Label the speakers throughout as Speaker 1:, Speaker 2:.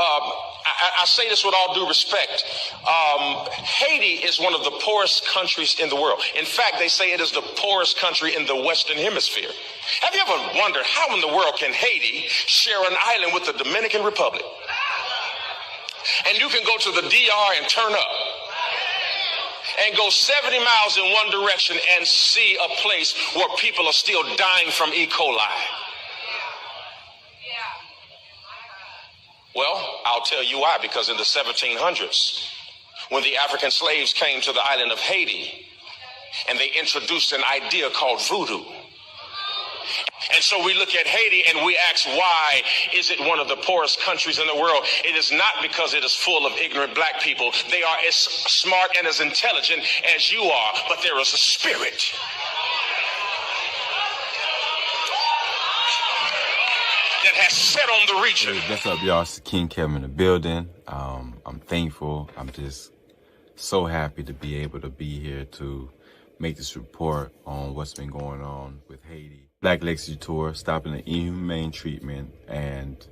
Speaker 1: I say this with all due respect. Haiti is one of the poorest countries in the world. In fact, they say it is the poorest country in the Western Hemisphere. Have you ever wondered how in the world can Haiti share an island with the Dominican Republic? And you can go to the DR and turn up and go 70 miles in one direction and see a place where people are still dying from E. coli. Well, I'll tell you why, because in the 1700s, when the African slaves came to the island of Haiti, and they introduced an idea called voodoo. And so we look at Haiti and we ask, why is it one of the poorest countries in the world? It is not because it is full of ignorant black people. They are as smart and as intelligent as you are, but there is a spirit. That has set on the region.
Speaker 2: Hey, what's up, y'all? It's King Kevin in the building. I'm thankful. I'm just so happy to be able to be here to make this report on what's been going on with Haiti. Black Legacy Tour, stopping the inhumane treatment and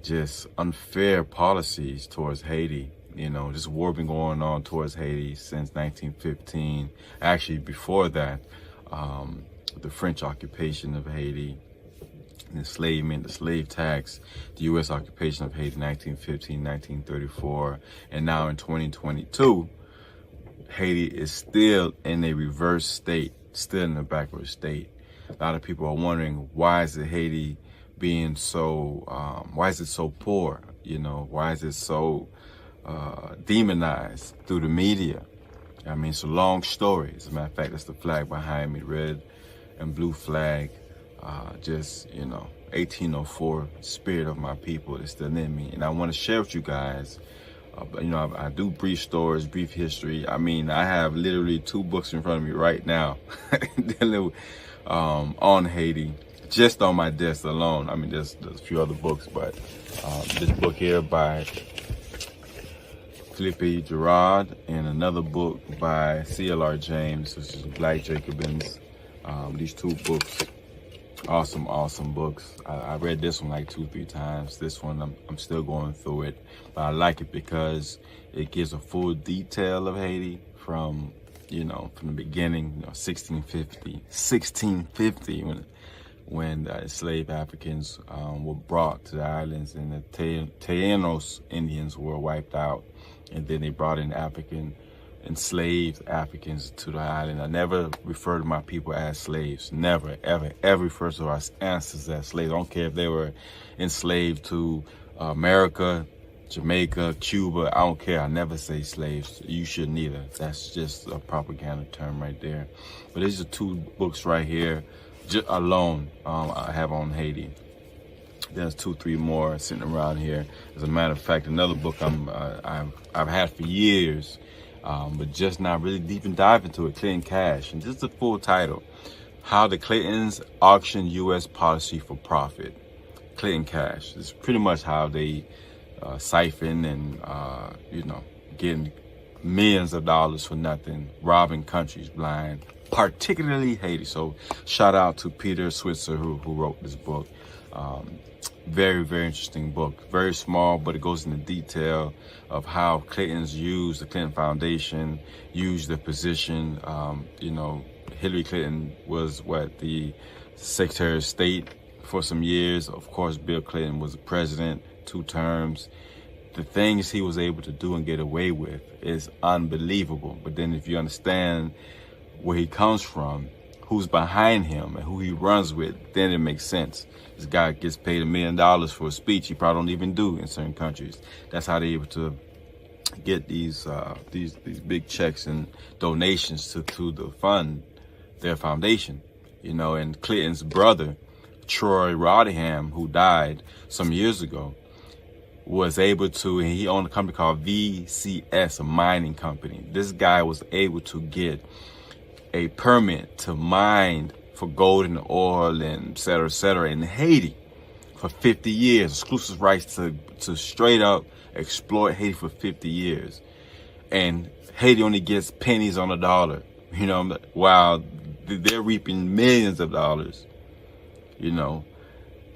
Speaker 2: just unfair policies towards Haiti. You know, this war been going on towards Haiti since 1915. Actually, before that, the French occupation of Haiti, enslavement, the slave tax, the U.S. occupation of Haiti, 1915, 1934, and now in 2022, Haiti is still in a reverse state, still in a backward state. A lot of people are wondering, why is it Haiti being so, why is it so poor? You know, why is it so demonized through the media? I mean, it's a long story. As a matter of fact, that's the flag behind me, red and blue flag. Just, you know, 1804, spirit of my people is still in me. And I want to share with you guys, you know, I do brief stories, brief history. I mean, I have literally 2 books in front of me right now on Haiti, just on my desk alone. I mean, there's a few other books, but this book here by Philippe Gerard and another book by C.L.R. James, which is Black Jacobins. These 2 books, awesome books. I read this one like 2-3 times. This one, I'm still going through it, but I like it because it gives a full detail of Haiti from, you know, from the beginning, you know, 1650 when the enslaved Africans were brought to the islands, and the Taínos Indians were wiped out, and then they brought in enslaved Africans to the island. I never refer to my people as slaves. Never, ever refer to our ancestors as slaves. I don't care if they were enslaved to America, Jamaica, Cuba. I don't care. I never say slaves. You shouldn't either. That's just a propaganda term right there. But these are 2 books right here, just alone, I have on Haiti. There's 2-3 more sitting around here. As a matter of fact, another book I've had for years, but just not really deep and dive into it, Clinton Cash. And this is the full title: How the Clintons Auctioned U.S. Policy for Profit. Clinton Cash. It's pretty much how they siphon and, you know, getting millions of dollars for nothing, robbing countries blind, particularly Haiti. So shout out to Peter Switzer who wrote this book. Very interesting book. Very small, but it goes into detail of how Clintons used the Clinton Foundation, used the position. You know, Hillary Clinton was the Secretary of State for some years. Of course, Bill Clinton was the president 2 terms. The things he was able to do and get away with is unbelievable. But then if you understand where he comes from, who's behind him, and who he runs with, then it makes sense. This guy gets paid $1 million for a speech he probably don't even do in certain countries. That's how they're able to get these big checks and donations to fund their foundation. You know, and Clinton's brother, Troy Rottingham, who died some years ago, was able to, and he owned a company called VCS, a mining company. This guy was able to get a permit to mine for gold and oil and et cetera, in Haiti for 50 years. Exclusive rights to straight up exploit Haiti for 50 years. And Haiti only gets pennies on a dollar, you know, while they're reaping millions of dollars. You know,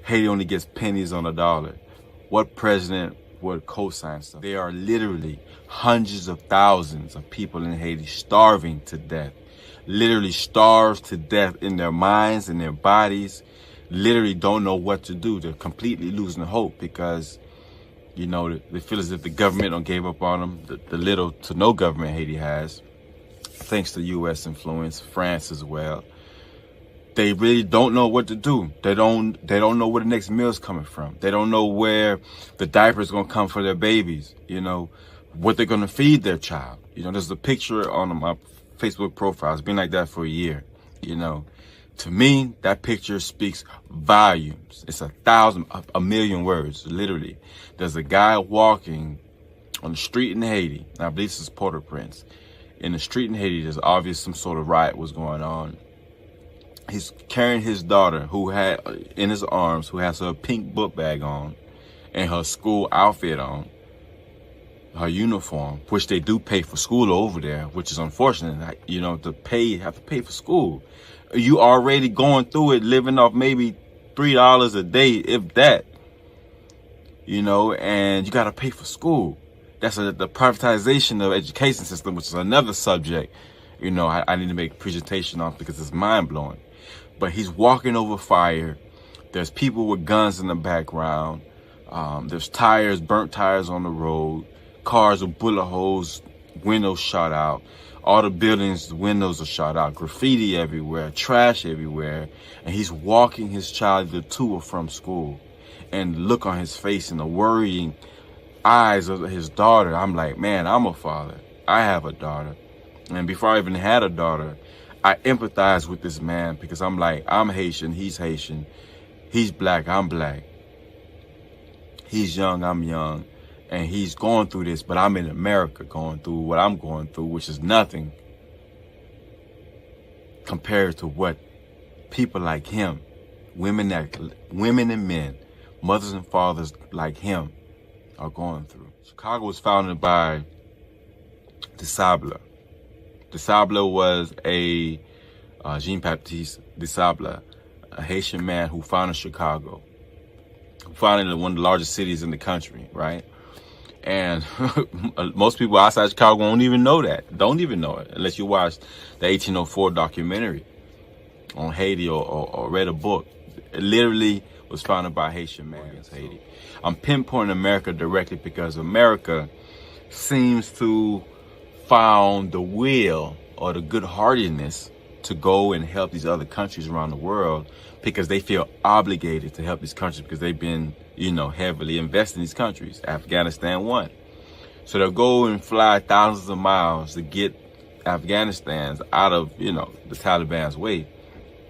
Speaker 2: Haiti only gets pennies on a dollar. What president would co-sign stuff. There are literally hundreds of thousands of people in Haiti starving to death. Literally starved to death in their minds and their bodies. Literally don't know what to do. They're completely losing hope because, you know, they feel as if the government don't gave up on them. The little to no government Haiti has, thanks to U.S. influence, France as well. They really don't know what to do. They don't know where the next meal is coming from. They don't know where the diaper is going to come for their babies, you know, what they're going to feed their child. You know, there's a picture on my Facebook profile. It's been like that for a year, you know. To me, that picture speaks volumes. It's a million words, literally. There's a guy walking on the street in Haiti. I believe this is Port-au-Prince. In the street in Haiti, there's obvious some sort of riot was going on. He's carrying his daughter, who had in his arms, who has her pink book bag on and her school outfit on, her uniform, which they do pay for school over there, which is unfortunate, you know, have to pay for school. You already going through it, living off maybe $3 a day, if that, you know, and you got to pay for school. That's the privatization of education system, which is another subject, you know, I need to make a presentation on because it's mind-blowing. But he's walking over fire. There's people with guns in the background. There's tires, burnt tires on the road. Cars with bullet holes, windows shot out. All the buildings, the windows are shot out. Graffiti everywhere, trash everywhere. And he's walking his child to or from school. And the look on his face and the worrying eyes of his daughter. I'm like, man, I'm a father. I have a daughter. And before I even had a daughter, I empathize with this man because I'm like, I'm Haitian, he's Haitian. He's black, I'm black. He's young, I'm young. And he's going through this, but I'm in America going through what I'm going through, which is nothing compared to what people like him, women and men, mothers and fathers like him are going through. Chicago was founded by Dorival. Dorival was a Jean-Baptiste Dorival, a Haitian man who founded Chicago, founded one of the largest cities in the country, right? And most people outside Chicago don't even know that. Don't even know it unless you watched the 1804 documentary on Haiti or read a book. It literally was founded by a Haitian man against Haiti. I'm pinpointing America directly because America seems to found the will or the good-heartedness to go and help these other countries around the world because they feel obligated to help these countries because they've been, you know, heavily invested in these countries. Afghanistan won. So they'll go and fly thousands of miles to get Afghanistan's out of, you know, the Taliban's way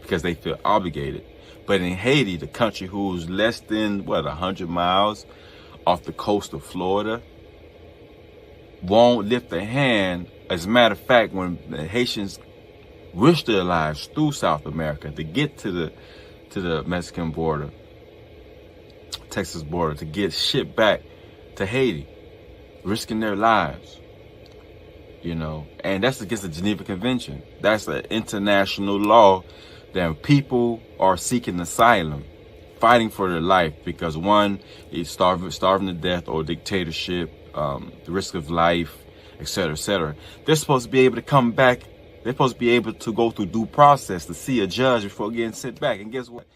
Speaker 2: because they feel obligated. But in Haiti, the country who's less than, 100 miles off the coast of Florida, won't lift a hand. As a matter of fact, when the Haitians risked their lives through South America to get to the Mexican border, Texas border, to get shipped back to Haiti, risking their lives, you know, and that's against the Geneva Convention. That's an international law that people are seeking asylum, fighting for their life because one is starving to death or dictatorship, the risk of life, etc., etc. They're supposed to be able to come back. They're supposed to be able to go through due process to see a judge before getting sent back. And guess what?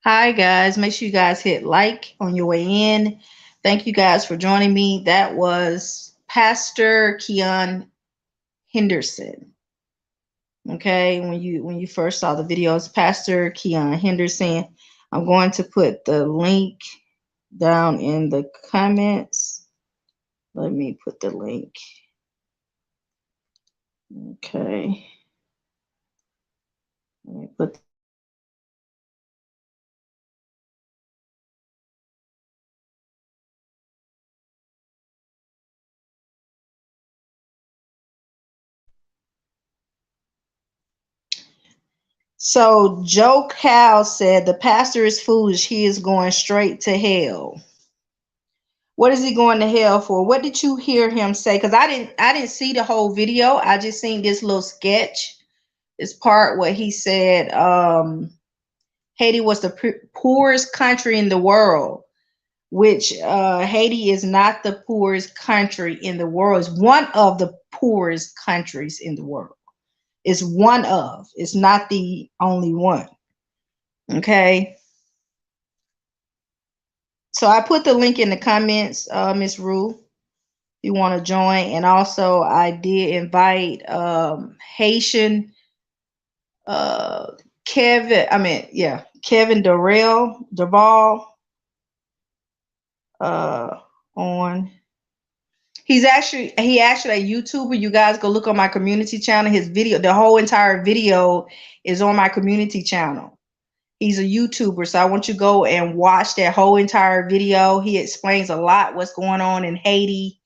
Speaker 3: Hi guys, make sure you guys hit like on your way in. Thank you guys for joining me. That was Pastor Keion Henderson. Okay, when you first saw the videos, Pastor Keion Henderson. I'm going to put the link down in the comments. Let me put the link. Okay. Let me put So Joe Cal said the pastor is foolish. He is going straight to hell. What is he going to hell for? What did you hear him say? Because I didn't see the whole video. I just seen this little sketch. This part where he said Haiti was the poorest country in the world, which Haiti is not the poorest country in the world. It's one of the poorest countries in the world. It's one of. It's not the only one. Okay. So I put the link in the comments, Miss Rue, if you want to join. And also I did invite Haitian Kevin Dorival on. He actually a YouTuber. You guys go look on my community channel. His video, the whole entire video is on my community channel. He's a YouTuber, so I want you to go and watch that whole entire video. He explains a lot what's going on in Haiti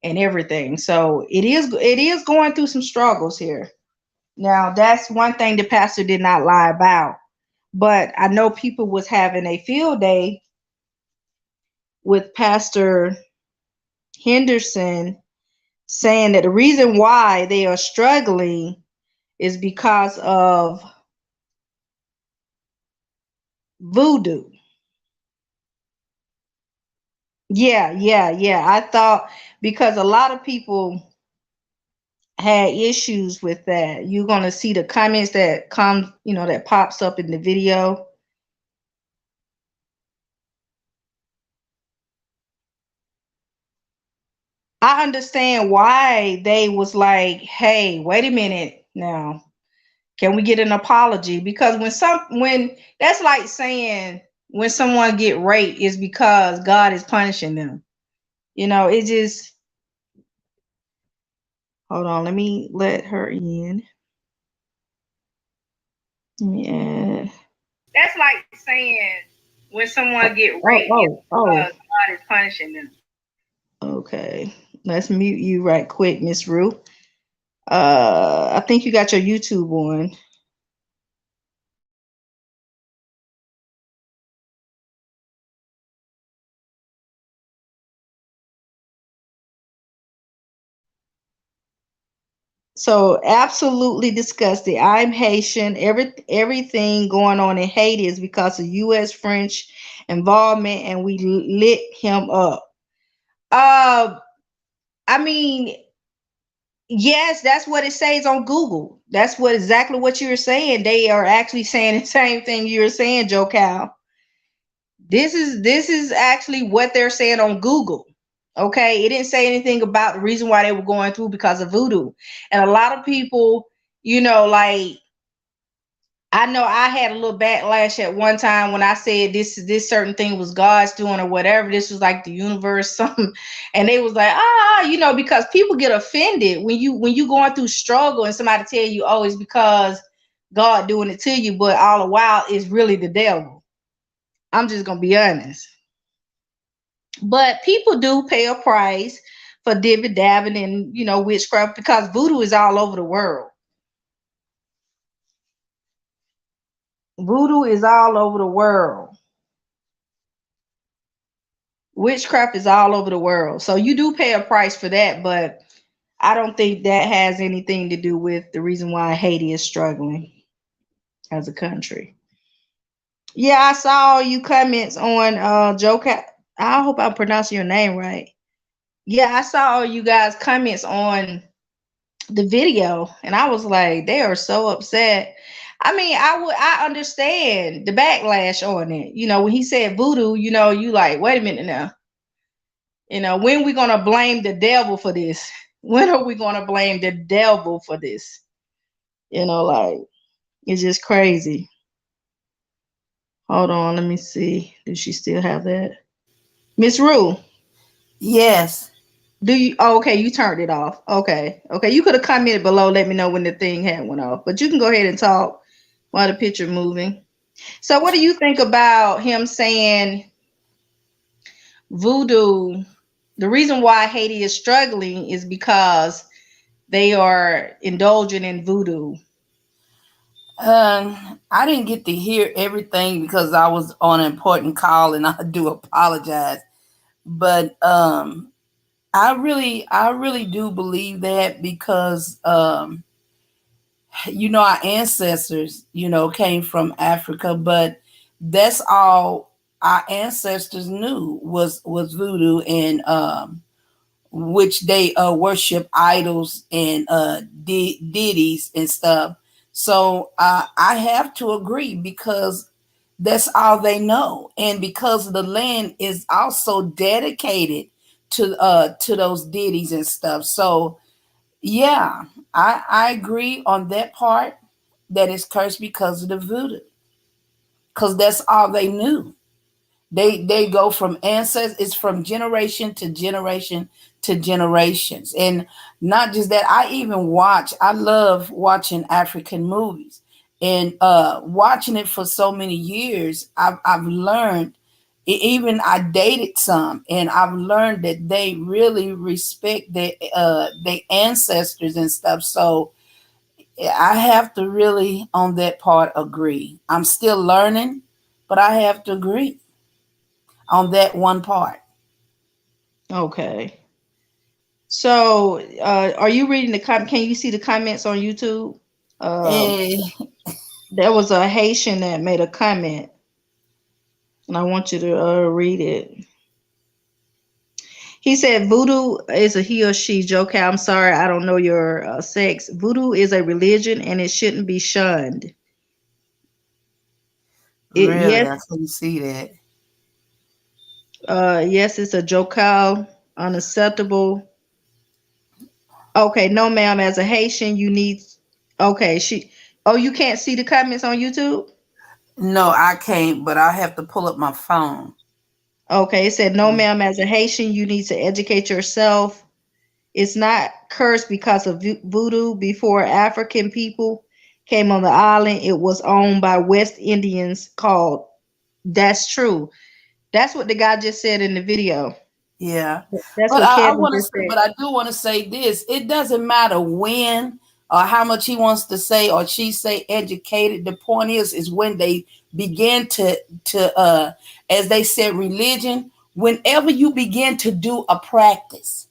Speaker 3: and everything. So it is going through some struggles here. Now, that's one thing the pastor did not lie about. But I know people was having a field day with Pastor Henderson, saying that the reason why they are struggling is because of voodoo. Yeah. I thought because a lot of people had issues with that. You're going to see the comments that come, that pops up in the video. I understand why they was like, hey, wait a minute now. Can we get an apology? Because when that's like saying when someone get raped is because God is punishing them. It just, hold on, let me let her in. Yeah. That's like saying when someone get raped because God is punishing them. Okay. Let's mute you right quick, Miss Rue. I think you got your YouTube on. So absolutely disgusting. I'm Haitian. Everything going on in Haiti is because of U.S. French involvement, and we lit him up. I mean, yes, that's what it says on Google. That's exactly what you're saying. They are actually saying the same thing you're saying, Joe Cal. This is actually what they're saying on Google. Okay, it didn't say anything about the reason why they were going through because of voodoo. And a lot of people, like, I know I had a little backlash at one time when I said this certain thing was God's doing or whatever. This was like the universe, something, and they was like, because people get offended when you going through struggle and somebody tell you, oh, it's because God doing it to you, but all the while it's really the devil. I'm just gonna be honest. But people do pay a price for dibby dabbing and witchcraft because voodoo is all over the world. Voodoo is all over the world. Witchcraft is all over the world. So you do pay a price for that, but I don't think that has anything to do with the reason why Haiti is struggling as a country. Yeah, I saw you comments on Joe Cat. I hope I'm pronouncing your name right. Yeah, I saw you guys comments on the video, and I was like, they are so upset. I mean, I understand the backlash on it. When he said voodoo, you like, wait a minute now. When we gonna blame the devil for this? When are we gonna blame the devil for this? Like, it's just crazy. Hold on, let me see. Does she still have that? Miss Rue?
Speaker 4: Yes.
Speaker 3: Do you? Oh, okay, you turned it off. Okay. You could have commented below, let me know when the thing had went off. But you can go ahead and talk while the picture moving. So what do you think about him saying voodoo? The reason why Haiti is struggling is because they are indulging in voodoo.
Speaker 4: I didn't get to hear everything because I was on an important call, and I do apologize. But I really do believe that because our ancestors, came from Africa, but that's all our ancestors knew was voodoo, and which they worship idols and deities and stuff. So I have to agree, because that's all they know, and because the land is also dedicated to those deities and stuff. So yeah, I agree on that part, that it's cursed because of the voodoo, because that's all they knew. They go from ancestors, it's from generation to generation to generations. And not just that, I love watching African movies, and watching it for so many years, I've learned, even I dated some, and I've learned that they really respect their ancestors and stuff. So I have to really on that part agree. I'm still learning, but I have to agree on that one part.
Speaker 3: Okay. So, are you reading the Can you see the comments on YouTube?
Speaker 4: Eh,
Speaker 3: There was a Haitian that made a comment, and I want you to read it. He said, "Voodoo is a he or she." Joker, I'm sorry, I don't know your sex. Voodoo is a religion, and it shouldn't be shunned.
Speaker 4: really,
Speaker 3: Yes,
Speaker 4: I couldn't see that.
Speaker 3: yes, it's a joker, unacceptable. Okay, no, ma'am. As a Haitian, you need. Okay, she. Oh, you can't see the comments on YouTube.
Speaker 4: No, I can't, but I have to pull up my phone.
Speaker 3: Okay, it said, no, ma'am. As a Haitian, you need to educate yourself. It's not cursed because of voodoo. Before African people came on the island, it was owned by West Indians called. That's true. That's what the guy just said in the video.
Speaker 4: Yeah,
Speaker 3: That's
Speaker 4: but
Speaker 3: what
Speaker 4: I
Speaker 3: Kevin
Speaker 4: want to
Speaker 3: just
Speaker 4: say,
Speaker 3: said.
Speaker 4: but I do want to say this: it doesn't matter when or how much he wants to say or she say educated. The point is when they begin to as they said, religion. Whenever you begin to do a practice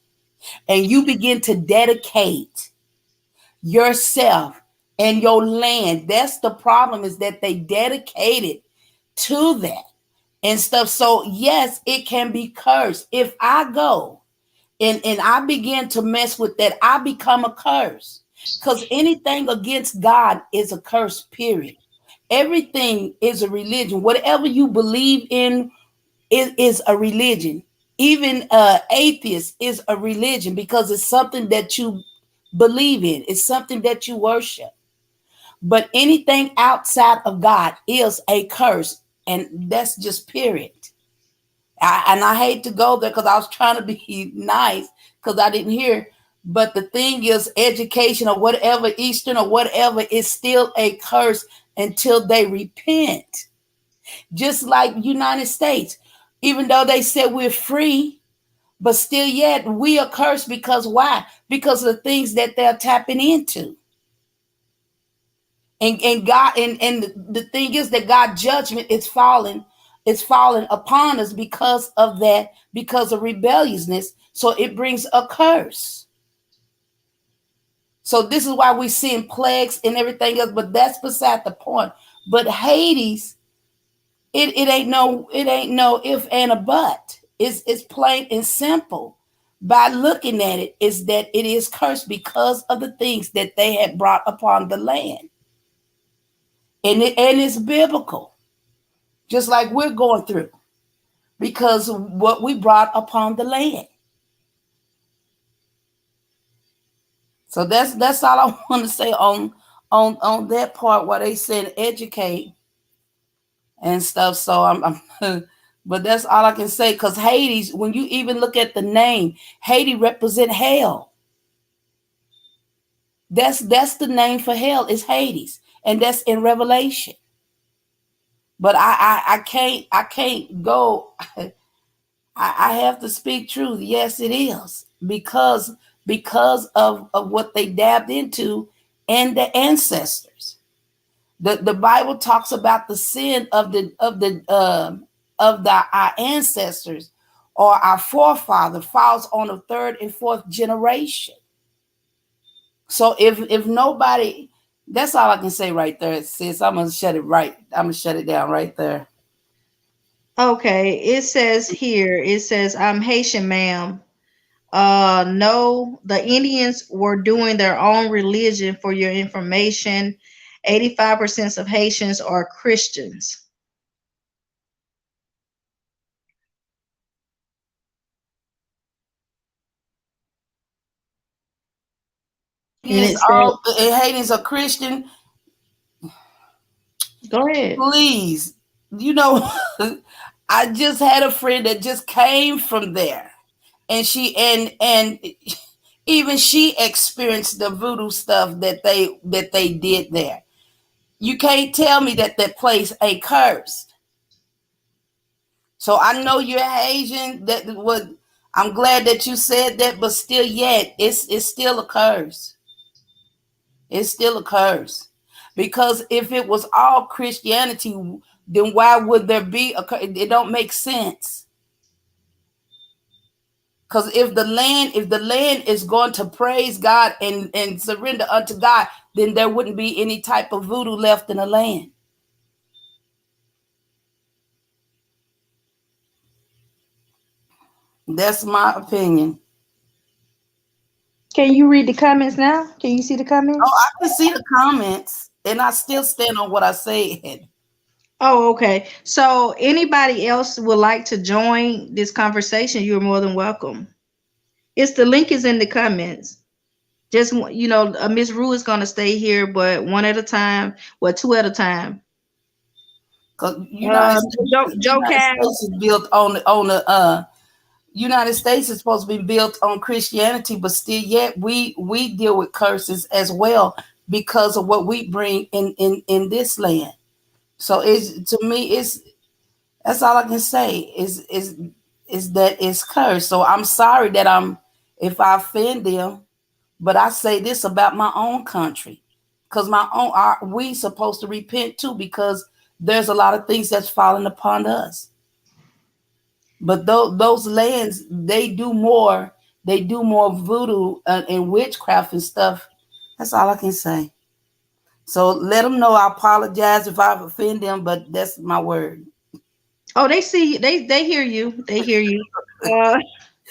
Speaker 4: and you begin to dedicate yourself and your land, that's the problem. Is that they dedicated to that and stuff. So yes, it can be cursed. If I go and I begin to mess with that, I become a curse. Because anything against God is a curse, period. Everything is a religion. Whatever you believe in is a religion. Even atheist is a religion, because it's something that you believe in. It's something that you worship. But anything outside of God is a curse. And that's just period. And I hate to go there because I was trying to be nice because I didn't hear. But the thing is, education or whatever, Eastern or whatever, is still a curse until they repent. Just like United States, even though they said we're free, but still yet we are cursed. Because why? Because of the things that they're tapping into. And God, and the thing is that God's judgment is falling. It's falling upon us because of that, because of rebelliousness. So it brings a curse. So this is why we're seeing plagues and everything else, but that's beside the point. But Hades, it ain't no if and a but. It's plain and simple. By looking at it, is that it is cursed because of the things that they had brought upon the land. And it's biblical, just like we're going through, because of what we brought upon the land. So that's all I want to say on that part where they said educate and stuff. So I'm but that's all I can say, because Hades, when you even look at the name, Haiti represent hell. That's the name for hell, is Hades, and that's in Revelation. But I can't go. I have to speak truth. Yes, it is, because of what they dabbed into and the ancestors. The Bible talks about the sin of our ancestors or our forefather falls on the third and fourth generation. So if nobody That's all I can say right there, sis. I'm gonna shut it down right there.
Speaker 3: Okay, it says here, it says, I'm Haitian, ma'am. No, the Indians were doing their own religion for your information. 85% of Haitians are Christians. And it said,
Speaker 4: Haitians are Christian.
Speaker 3: go ahead.
Speaker 4: Please, you know, I just had a friend that just came from there, and and even she experienced the voodoo stuff that they did there. You can't tell me that that place ain't cursed. So I know you're Asian. I'm glad that you said that, but still, yet it's still a curse. It still occurs. Because if it was all Christianity, then why would there be it don't make sense. Because if the land is going to praise God and surrender unto God, then there wouldn't be any type of voodoo left in the land. That's my opinion.
Speaker 3: Can you read the comments now? Can you see the comments?
Speaker 4: Oh, I can see the comments, and I still stand on what I said.
Speaker 3: Oh, okay. So anybody else would like to join this conversation, you're more than welcome. The link is in the comments. Just, Miss Rue is going to stay here, but one at a time, well, two at a time.
Speaker 4: Because United States is built on the United States is supposed to be built on Christianity, but still yet we deal with curses as well because of what we bring in this land. So that's all I can say is that it's cursed. So I'm sorry that if I offend them, but I say this about my own country, because we supposed to repent too, because there's a lot of things that's falling upon us. But those lands, they do more voodoo and witchcraft and stuff. That's all I can say. So let them know I apologize if I've offended them, but that's my word.
Speaker 3: Oh, they see you. They hear you. They hear you.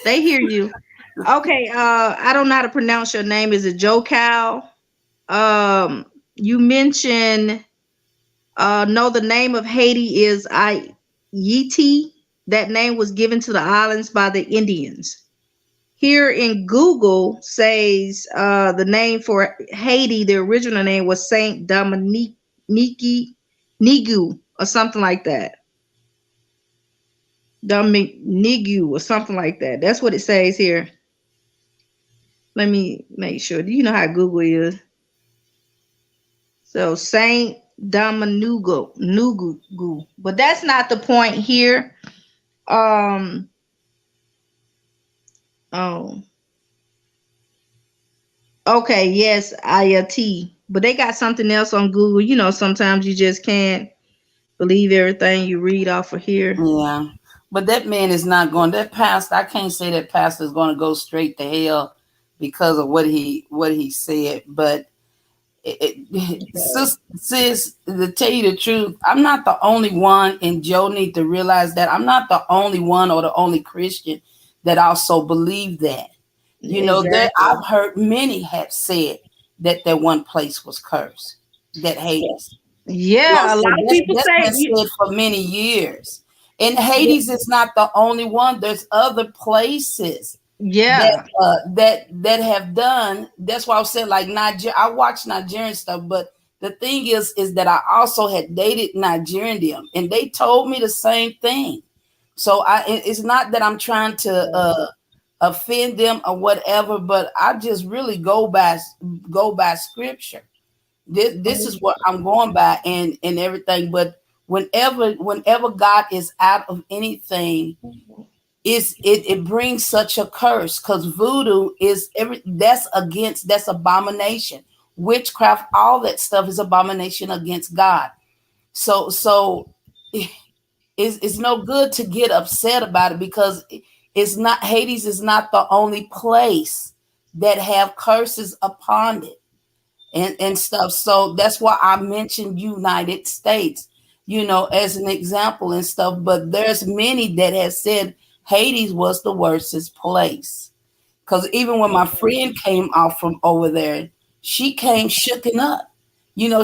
Speaker 3: They hear you. Okay. I don't know how to pronounce your name. Is it Joe Cow? You mentioned no, the name of Haiti is Haiti. That name was given to the islands by the Indians. Here in Google says the name for Haiti, the original name was Saint Dominique Nigu or something like that. Nigu or something like that. That's what it says here. Let me make sure. Do you know how Google is? So Saint Nugu, but that's not the point here. Oh, okay, yes, IoT, but they got something else on Google. Sometimes you just can't believe everything you read off of here.
Speaker 4: Yeah, but that man is not going. That pastor, I can't say that pastor is going to go straight to hell because of what he said. But sis, to tell you the truth, I'm not the only one, and Joe need to realize that I'm not the only one or the only Christian that also believe that. Exactly. I've heard many have said that one place was cursed, that Hades.
Speaker 3: Yeah, a lot of people say
Speaker 4: said for many years. And Hades is not the only one. There's other places.
Speaker 3: Yeah,
Speaker 4: that have done. That's why I said, like, Nigeria. I watch Nigerian stuff, but the thing is that I also had dated Nigerian, and they told me the same thing. So it's not that I'm trying to offend them or whatever, but I just really go by scripture. This is what I'm going by and everything. But whenever God is out of anything, it brings such a curse, because voodoo is that's abomination. Witchcraft, all that stuff is abomination against God. So it's no good to get upset about it, because Hades is not the only place that have curses upon it. and stuff. So that's why I mentioned United States, as an example and stuff. But there's many that have said Haiti was the worstest place. Because even when my friend came out from over there, she came shooken up.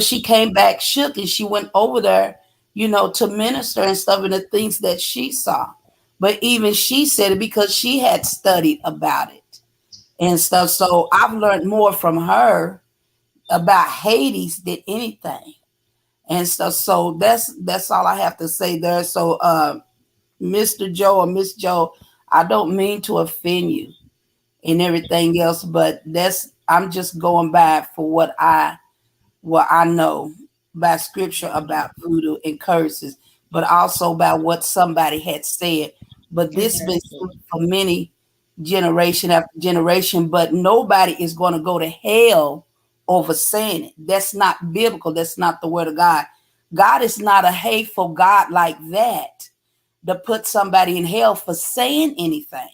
Speaker 4: She came back shook, and she went over there, to minister and stuff, and the things that she saw. But even she said it because she had studied about it and stuff. So I've learned more from her about Haiti than anything and stuff. So that's all I have to say there. So Mr. Joe or Miss Joe, I don't mean to offend you and everything else, but I'm just going by for what I know by scripture about voodoo and curses, but also by what somebody had said. But this has been said for many generation after generation, but nobody is going to go to hell over saying it. That's not biblical. That's not the word of God. God is not a hateful God like that to put somebody in hell for saying anything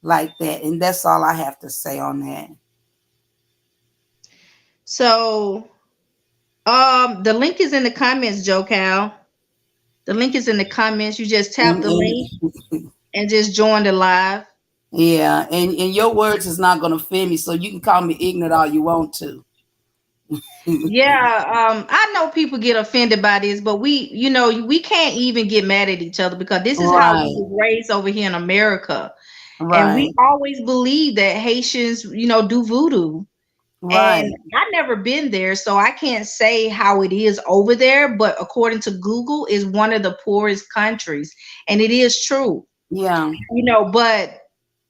Speaker 4: like that. And that's all I have to say on that.
Speaker 3: So the link is in the comments, Joe Cal. The link is in the comments. You just tap the link and just join the live.
Speaker 4: Yeah, and your words is not going to offend me, so you can call me ignorant all you want to.
Speaker 3: Yeah, I know people get offended by this, but we can't even get mad at each other because this is how we were raised over here in America. Right. And we always believe that Haitians, do voodoo. Right. And I've never been there, so I can't say how it is over there, but according to Google, is one of the poorest countries. And it is true. Yeah. But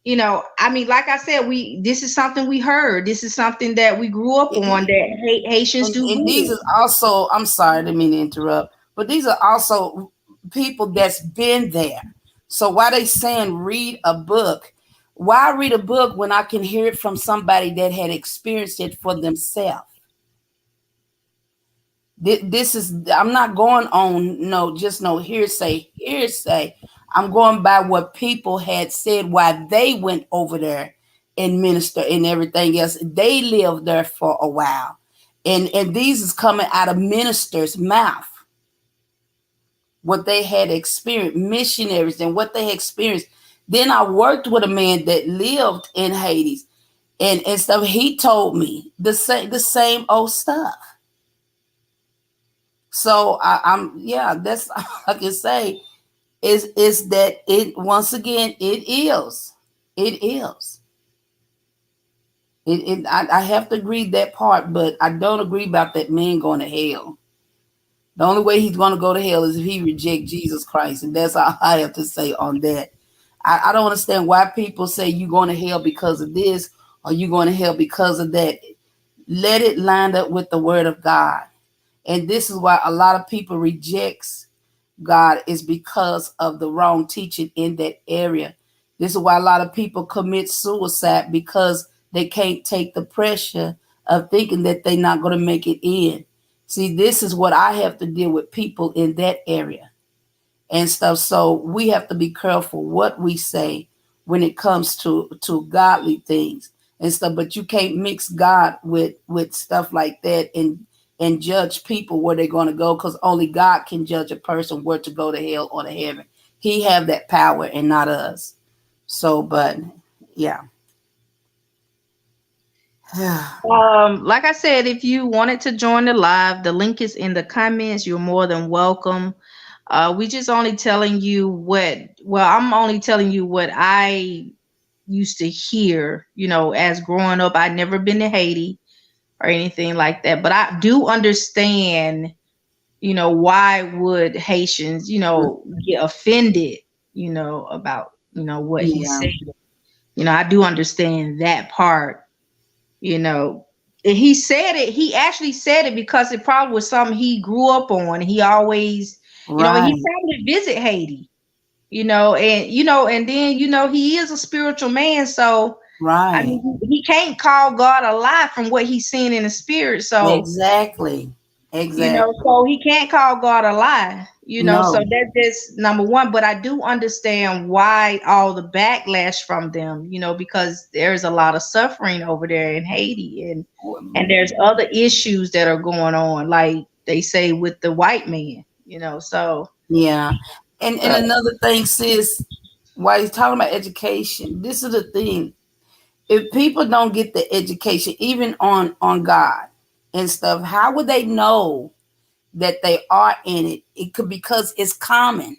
Speaker 3: I mean, like I said, this is something we heard. This is something that we grew up on, that Haitians do.
Speaker 4: And these are also, I'm sorry, I didn't mean to interrupt, but these are also people that's been there. So why they saying read a book? Why read a book when I can hear it from somebody that had experienced it for themselves? This is, I'm not going on just no hearsay. I'm going by what people had said while they went over there and minister and everything else. They lived there for a while. And these is coming out of ministers' mouth. What they had experienced, missionaries and what they had experienced. Then I worked with a man that lived in Haiti and stuff. He told me the same old stuff. So that's all I can say is that it, once again, it is. I have to agree that part, but I don't agree about that man going to hell. The only way he's going to go to hell is if he rejects Jesus Christ. And that's all I have to say on that. I don't understand why people say you're going to hell because of this or you're going to hell because of that. Let it line up with the word of God. And this is why a lot of people rejects God, is because of the wrong teaching in that area. This is why a lot of people commit suicide, because they can't take the pressure of thinking that they're not going to make it in. See, this is what I have to deal with, people in that area and stuff. So we have to be careful what we say when it comes to godly things and stuff. But you can't mix God with stuff like that and judge people where they're going to go, because only God can judge a person where to go to hell or to heaven. He have that power and not us. So, but yeah.
Speaker 3: Like I said, if you wanted to join the live, the link is in the comments. You're more than welcome. We just only telling you I'm only telling you what I used to hear, as growing up. I'd never been to Haiti or anything like that, but I do understand, why would Haitians, get offended, about, what he said. I do understand that part. And he said it. He actually said it because it probably was something he grew up on. He always, he probably visit Haiti, and then, he is a spiritual man. So, I mean, he can't call God a lie from what he's seeing in the spirit. So
Speaker 4: exactly.
Speaker 3: So he can't call God a lie, You know, so
Speaker 4: No.
Speaker 3: that's just number one. But I do understand why all the backlash from them, you know, because there's a lot of suffering over there in Haiti, and there's other issues that are going on, like they say with the white man, you know. So
Speaker 4: Yeah. And
Speaker 3: uh,
Speaker 4: another thing, sis, while he's talking about education, this is the thing. If people don't get the education, even on God and stuff, how would they know that they are in it? It could, because it's common.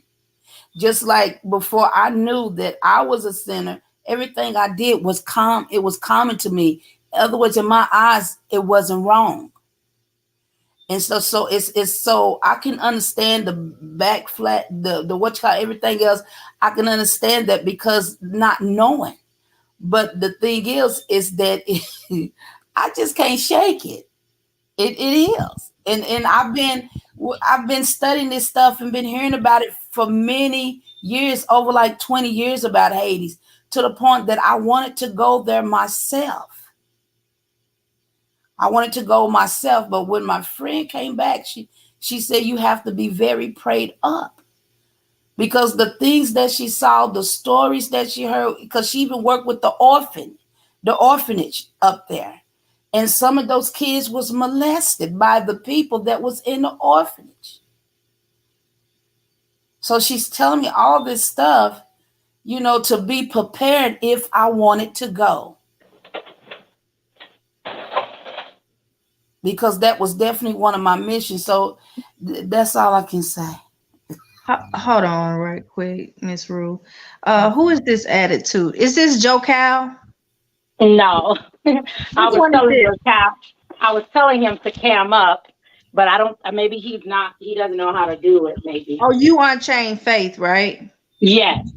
Speaker 4: Just like before I knew that I was a sinner, everything I did was it was common to me. In other words, in my eyes, it wasn't wrong. And so it's so I can understand the back flat, the what you call everything else. I can understand that because not knowing. But the thing is that I just can't shake it. It is, and I've been studying this stuff and been hearing about it for many years, over like 20 years about Haiti, to the point that I wanted to go there myself. I wanted to go myself, but when my friend came back, she said you have to be very prayed up because the things that she saw, the stories that she heard, because she even worked with the orphanage up there. And some of those kids was molested by the people that was in the orphanage. So she's telling me all this stuff, you know, to be prepared if I wanted to go. Because that was definitely one of my missions. So that's all I can say.
Speaker 3: hold on, right quick, Miss Rue. Who is this added to? Is this Joe Cal?
Speaker 5: No, I
Speaker 3: Which
Speaker 5: was
Speaker 3: one is
Speaker 5: telling
Speaker 3: this?
Speaker 5: your cow. I was telling him to cam up, but I don't. Maybe he's not. He doesn't know how to do it. Maybe.
Speaker 3: Oh, you Unchained Faith, right?
Speaker 5: Yes.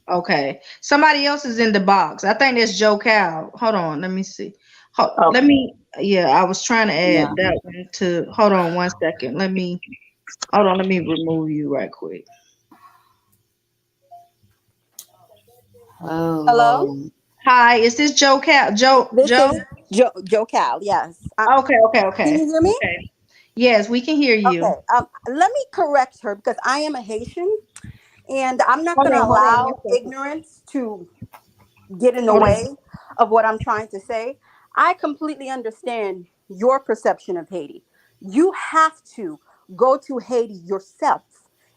Speaker 3: Okay. Somebody else is in the box. I think that's Joe Cal. Hold on. Let me see. Let
Speaker 5: Okay.
Speaker 3: me. Yeah, I was trying to add
Speaker 4: Yeah.
Speaker 3: that one to. Hold on one second. Let me. Hold on. Let me remove you right quick.
Speaker 4: Oh
Speaker 6: Hello,
Speaker 4: Lord.
Speaker 3: Hi. Is this Joe Cal? Joe.
Speaker 6: this
Speaker 3: Joe.
Speaker 6: is Joe Cal. Yes.
Speaker 3: Okay. Okay.
Speaker 6: Can
Speaker 3: Okay.
Speaker 6: you hear me?
Speaker 3: Okay. Yes, we can hear you.
Speaker 6: Okay. Let me correct her because I am a Haitian, and I'm not
Speaker 3: Hold
Speaker 6: going to
Speaker 3: on. Hold on one
Speaker 6: allow
Speaker 3: second.
Speaker 6: ignorance to get in the
Speaker 3: Hold on.
Speaker 6: way of what I'm trying to say. I completely understand your perception of Haiti. You have to go to Haiti yourself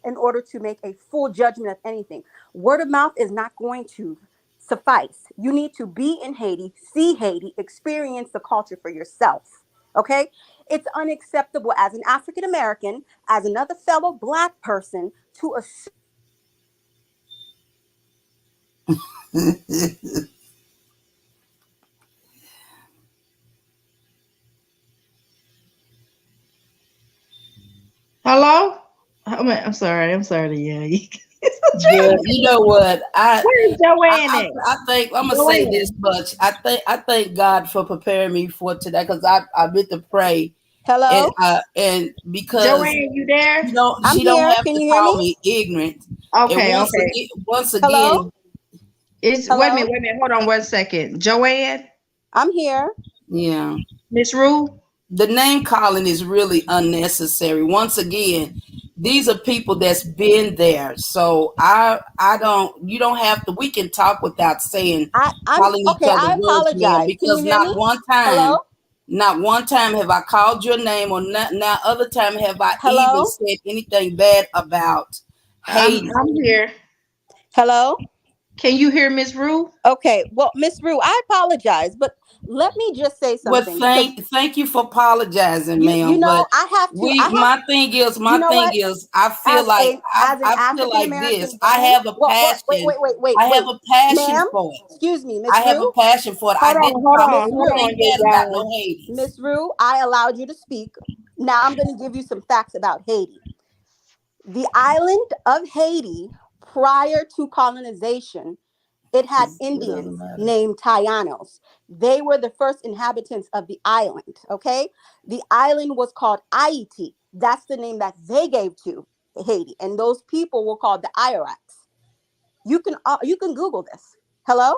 Speaker 6: in order to make a full judgment of anything. Word of mouth is not going to suffice. You need to be in Haiti, see Haiti, experience the culture for yourself. Okay? It's unacceptable as an African American, as another fellow Black person, to assume.
Speaker 3: Hello. I'm sorry. I'm sorry to yell.
Speaker 4: Girl, you know what?
Speaker 3: Where's Joanne at?
Speaker 4: I think I'm gonna say this
Speaker 3: Joanne.
Speaker 4: much. I thank God for preparing me for today because I've been to pray
Speaker 6: Hello?
Speaker 4: and because
Speaker 3: Joanne, you there?
Speaker 6: I'm
Speaker 4: she don't
Speaker 6: here.
Speaker 4: have
Speaker 6: Can
Speaker 4: to
Speaker 6: you hear
Speaker 4: call
Speaker 6: me?
Speaker 4: me ignorant. And
Speaker 3: Okay. Okay.
Speaker 4: once
Speaker 6: Hello?
Speaker 4: again,
Speaker 3: It's wait a
Speaker 6: Hello?
Speaker 3: minute. Wait a minute. Hold on one second. Joanne,
Speaker 6: I'm here.
Speaker 4: yeah.
Speaker 3: Miss Rue.
Speaker 4: The name calling is really unnecessary. Once again, these are people that's been there. So I don't you don't have to we can talk without saying
Speaker 6: I'm
Speaker 4: calling each
Speaker 6: okay.
Speaker 4: other
Speaker 6: I
Speaker 4: words, ma'am,
Speaker 6: apologize. Can you
Speaker 4: because
Speaker 6: hear me? Hello?
Speaker 4: not one time have I called your name or not other time have I even
Speaker 6: Hello?
Speaker 4: said anything bad about Haiti.
Speaker 3: I'm here.
Speaker 6: Hello?
Speaker 3: Can you hear Miss Rue?
Speaker 6: Okay. Well, Miss Rue, I apologize, but let me just say
Speaker 4: Well,
Speaker 6: something because
Speaker 4: thank you for apologizing,
Speaker 6: you
Speaker 4: ma'am.
Speaker 6: know,
Speaker 4: But
Speaker 6: I have, you
Speaker 4: my
Speaker 6: know
Speaker 4: thing
Speaker 6: what?
Speaker 4: is, I feel
Speaker 6: As
Speaker 4: like
Speaker 6: a as an
Speaker 4: I feel
Speaker 6: African
Speaker 4: like this.
Speaker 6: American
Speaker 4: I
Speaker 6: woman,
Speaker 4: have a passion. I have
Speaker 6: wait.
Speaker 4: a passion
Speaker 6: Ma'am,
Speaker 4: for it.
Speaker 6: excuse me,
Speaker 4: I
Speaker 6: Miss
Speaker 4: have a
Speaker 6: Rue.
Speaker 4: passion for it.
Speaker 3: Hold
Speaker 4: I
Speaker 3: on.
Speaker 4: didn't
Speaker 3: Hold
Speaker 4: talk
Speaker 6: Miss
Speaker 3: on. Hold
Speaker 6: Rue,
Speaker 3: on,
Speaker 4: anything
Speaker 3: you
Speaker 4: bad about no
Speaker 3: guys.
Speaker 4: Hades.
Speaker 6: Miss Rue, I allowed you to speak. Now I'm going to give you some facts about Haiti. The island of Haiti, prior to colonization, it had
Speaker 4: It doesn't
Speaker 6: Indians
Speaker 4: matter.
Speaker 6: named Taianos. They were the first inhabitants of the island. Okay. The island was called Haiti. That's the name that they gave to Haiti. And those people were called the Iraks. You can Google this. Hello?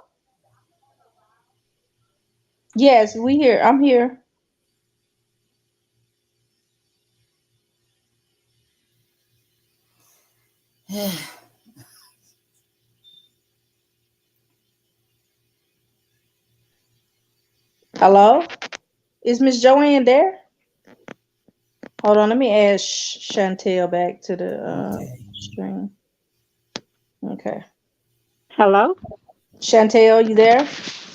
Speaker 3: Yes, we here. I'm here. Hello? Is Miss Joanne there? Hold on, let me add Chantel back to the
Speaker 4: Okay.
Speaker 3: stream. Okay.
Speaker 5: Hello?
Speaker 3: Chantel, you there?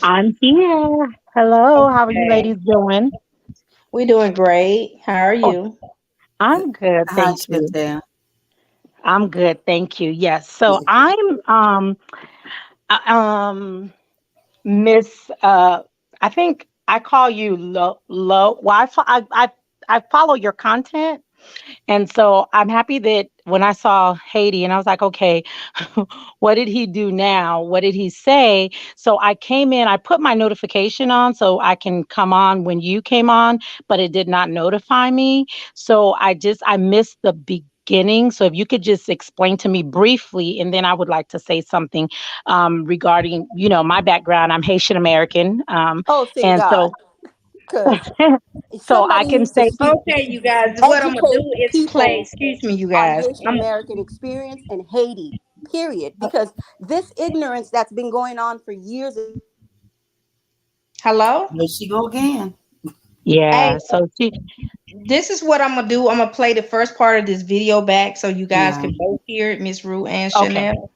Speaker 5: I'm here. Hello, how are you
Speaker 3: Okay.
Speaker 5: ladies doing?
Speaker 3: We doing great. How are
Speaker 5: Oh,
Speaker 3: you?
Speaker 5: I'm good,
Speaker 4: Hi,
Speaker 5: thank you.
Speaker 4: Chantel.
Speaker 5: I'm good, thank you. Yes. So I'm uh, um Miss I think I call you low. Well, I follow your content. And so I'm happy that when I saw Haiti and I was like, okay, what did he do now? What did he say? So I came in, I put my notification on so I can come on when you came on, but it did not notify me. So I missed the beginning. So if you could just explain to me briefly, and then I would like to say something regarding, my background. I'm Haitian American.
Speaker 6: Oh, thank
Speaker 5: And
Speaker 6: God.
Speaker 5: so,
Speaker 6: Because
Speaker 5: so I
Speaker 6: somebody
Speaker 5: can
Speaker 6: needs to
Speaker 5: say,
Speaker 6: speak,
Speaker 3: Okay, you guys, what I'm gonna do
Speaker 6: educate
Speaker 3: is play,
Speaker 6: people
Speaker 3: excuse me, you
Speaker 6: on
Speaker 3: guys.
Speaker 6: Haitian American experience and Haiti, period. Because this ignorance that's been going on for years.
Speaker 3: Hello?
Speaker 4: There she go again.
Speaker 3: Hey,
Speaker 5: yeah. So she,
Speaker 3: this is what I'm gonna do. I'm gonna play the first part of this video back so you guys
Speaker 4: Yeah.
Speaker 3: can both hear it, Miss Rue and
Speaker 5: okay.
Speaker 3: Chanel.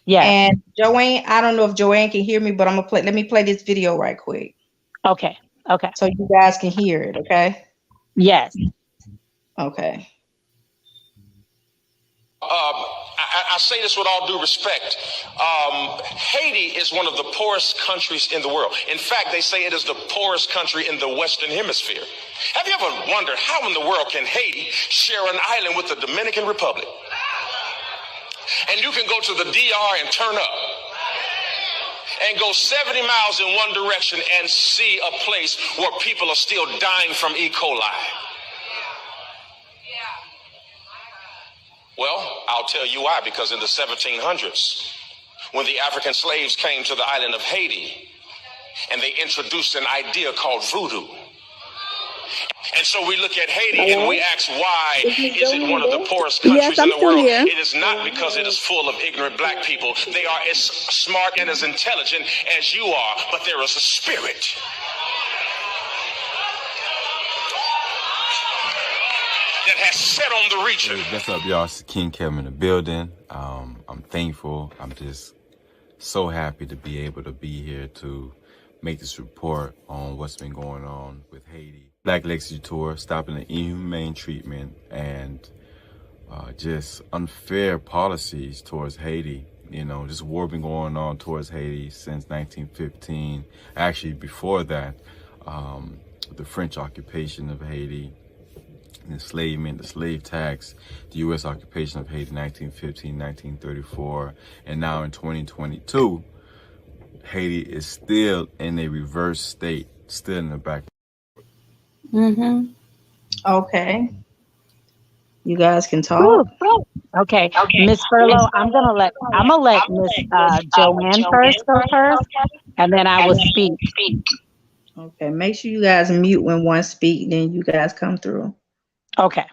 Speaker 5: Yes.
Speaker 3: And Joanne, I don't know if Joanne can hear me, but I'm gonna play. Let me play this video right quick
Speaker 5: Okay. Okay.
Speaker 3: so you guys can hear it. Okay.
Speaker 5: Yes.
Speaker 3: Okay.
Speaker 1: I say this with all due respect. Haiti is one of the poorest countries in the world. In fact, they say it is the poorest country in the Western Hemisphere. Have you ever wondered how in the world can Haiti share an island with the Dominican Republic? And you can go to the DR and turn up and go 70 miles in one direction and see a place where people are still dying from E. coli. Well, I'll tell you why, because in the 1700s, when the African slaves came to the island of Haiti, and they introduced an idea called voodoo. And so we look at Haiti and we ask, why is it one of the poorest countries
Speaker 6: Yes,
Speaker 1: in
Speaker 6: I'm
Speaker 1: the
Speaker 6: still
Speaker 1: world?
Speaker 6: here.
Speaker 1: It is not because it is full of ignorant black people. They are as smart and as intelligent as you are, but there is a spirit. That has set on the region.
Speaker 2: Hey, what's up, y'all? It's King Kevin in the building. I'm thankful. I'm just so happy to be able to be here to make this report on what's been going on with Haiti. Black Legacy Tour, stopping the inhumane treatment and just unfair policies towards Haiti. This war been going on towards Haiti since 1915. Actually, before that, the French occupation of Haiti, enslavement, the slave tax, the U.S. occupation of Haiti, 1915, 1934, and now in 2022, Haiti is still in a reverse state, still in the back.
Speaker 4: Mm-hmm.
Speaker 3: Okay. You guys can
Speaker 5: Whew.
Speaker 3: talk.
Speaker 5: Okay. Miss Furlow, I'm gonna let Miss Joanne first go first, and then I will speak.
Speaker 3: Okay. Make sure you guys mute when one speak, then you guys come through.
Speaker 5: Okay.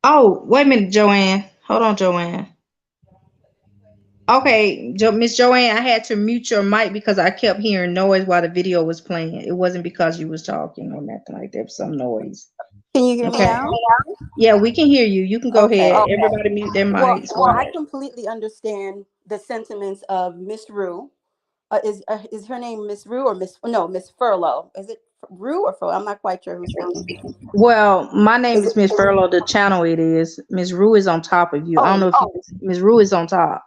Speaker 3: Oh, wait a minute, Joanne. Hold on, Joanne. Okay, Miss Joanne, I had to mute your mic because I kept hearing noise while the video was playing. It wasn't because you was talking or nothing like that. Some noise.
Speaker 6: Can you hear me
Speaker 3: Okay.
Speaker 6: now?
Speaker 3: Yeah, we can hear you. You can go
Speaker 6: Okay.
Speaker 3: ahead. Everybody mute their
Speaker 6: Well,
Speaker 3: mics.
Speaker 6: I completely understand the sentiments of Miss Rue. Is her name Miss Rue or Miss Furlow? Is it Rue or Furlow? I'm not quite sure who's speaking.
Speaker 3: Well, my name
Speaker 6: Is
Speaker 3: is
Speaker 6: it?
Speaker 3: Miss Furlow. The channel it is. Miss Rue is on top of you. I don't
Speaker 6: Oh,
Speaker 3: know if Miss Rue is on top.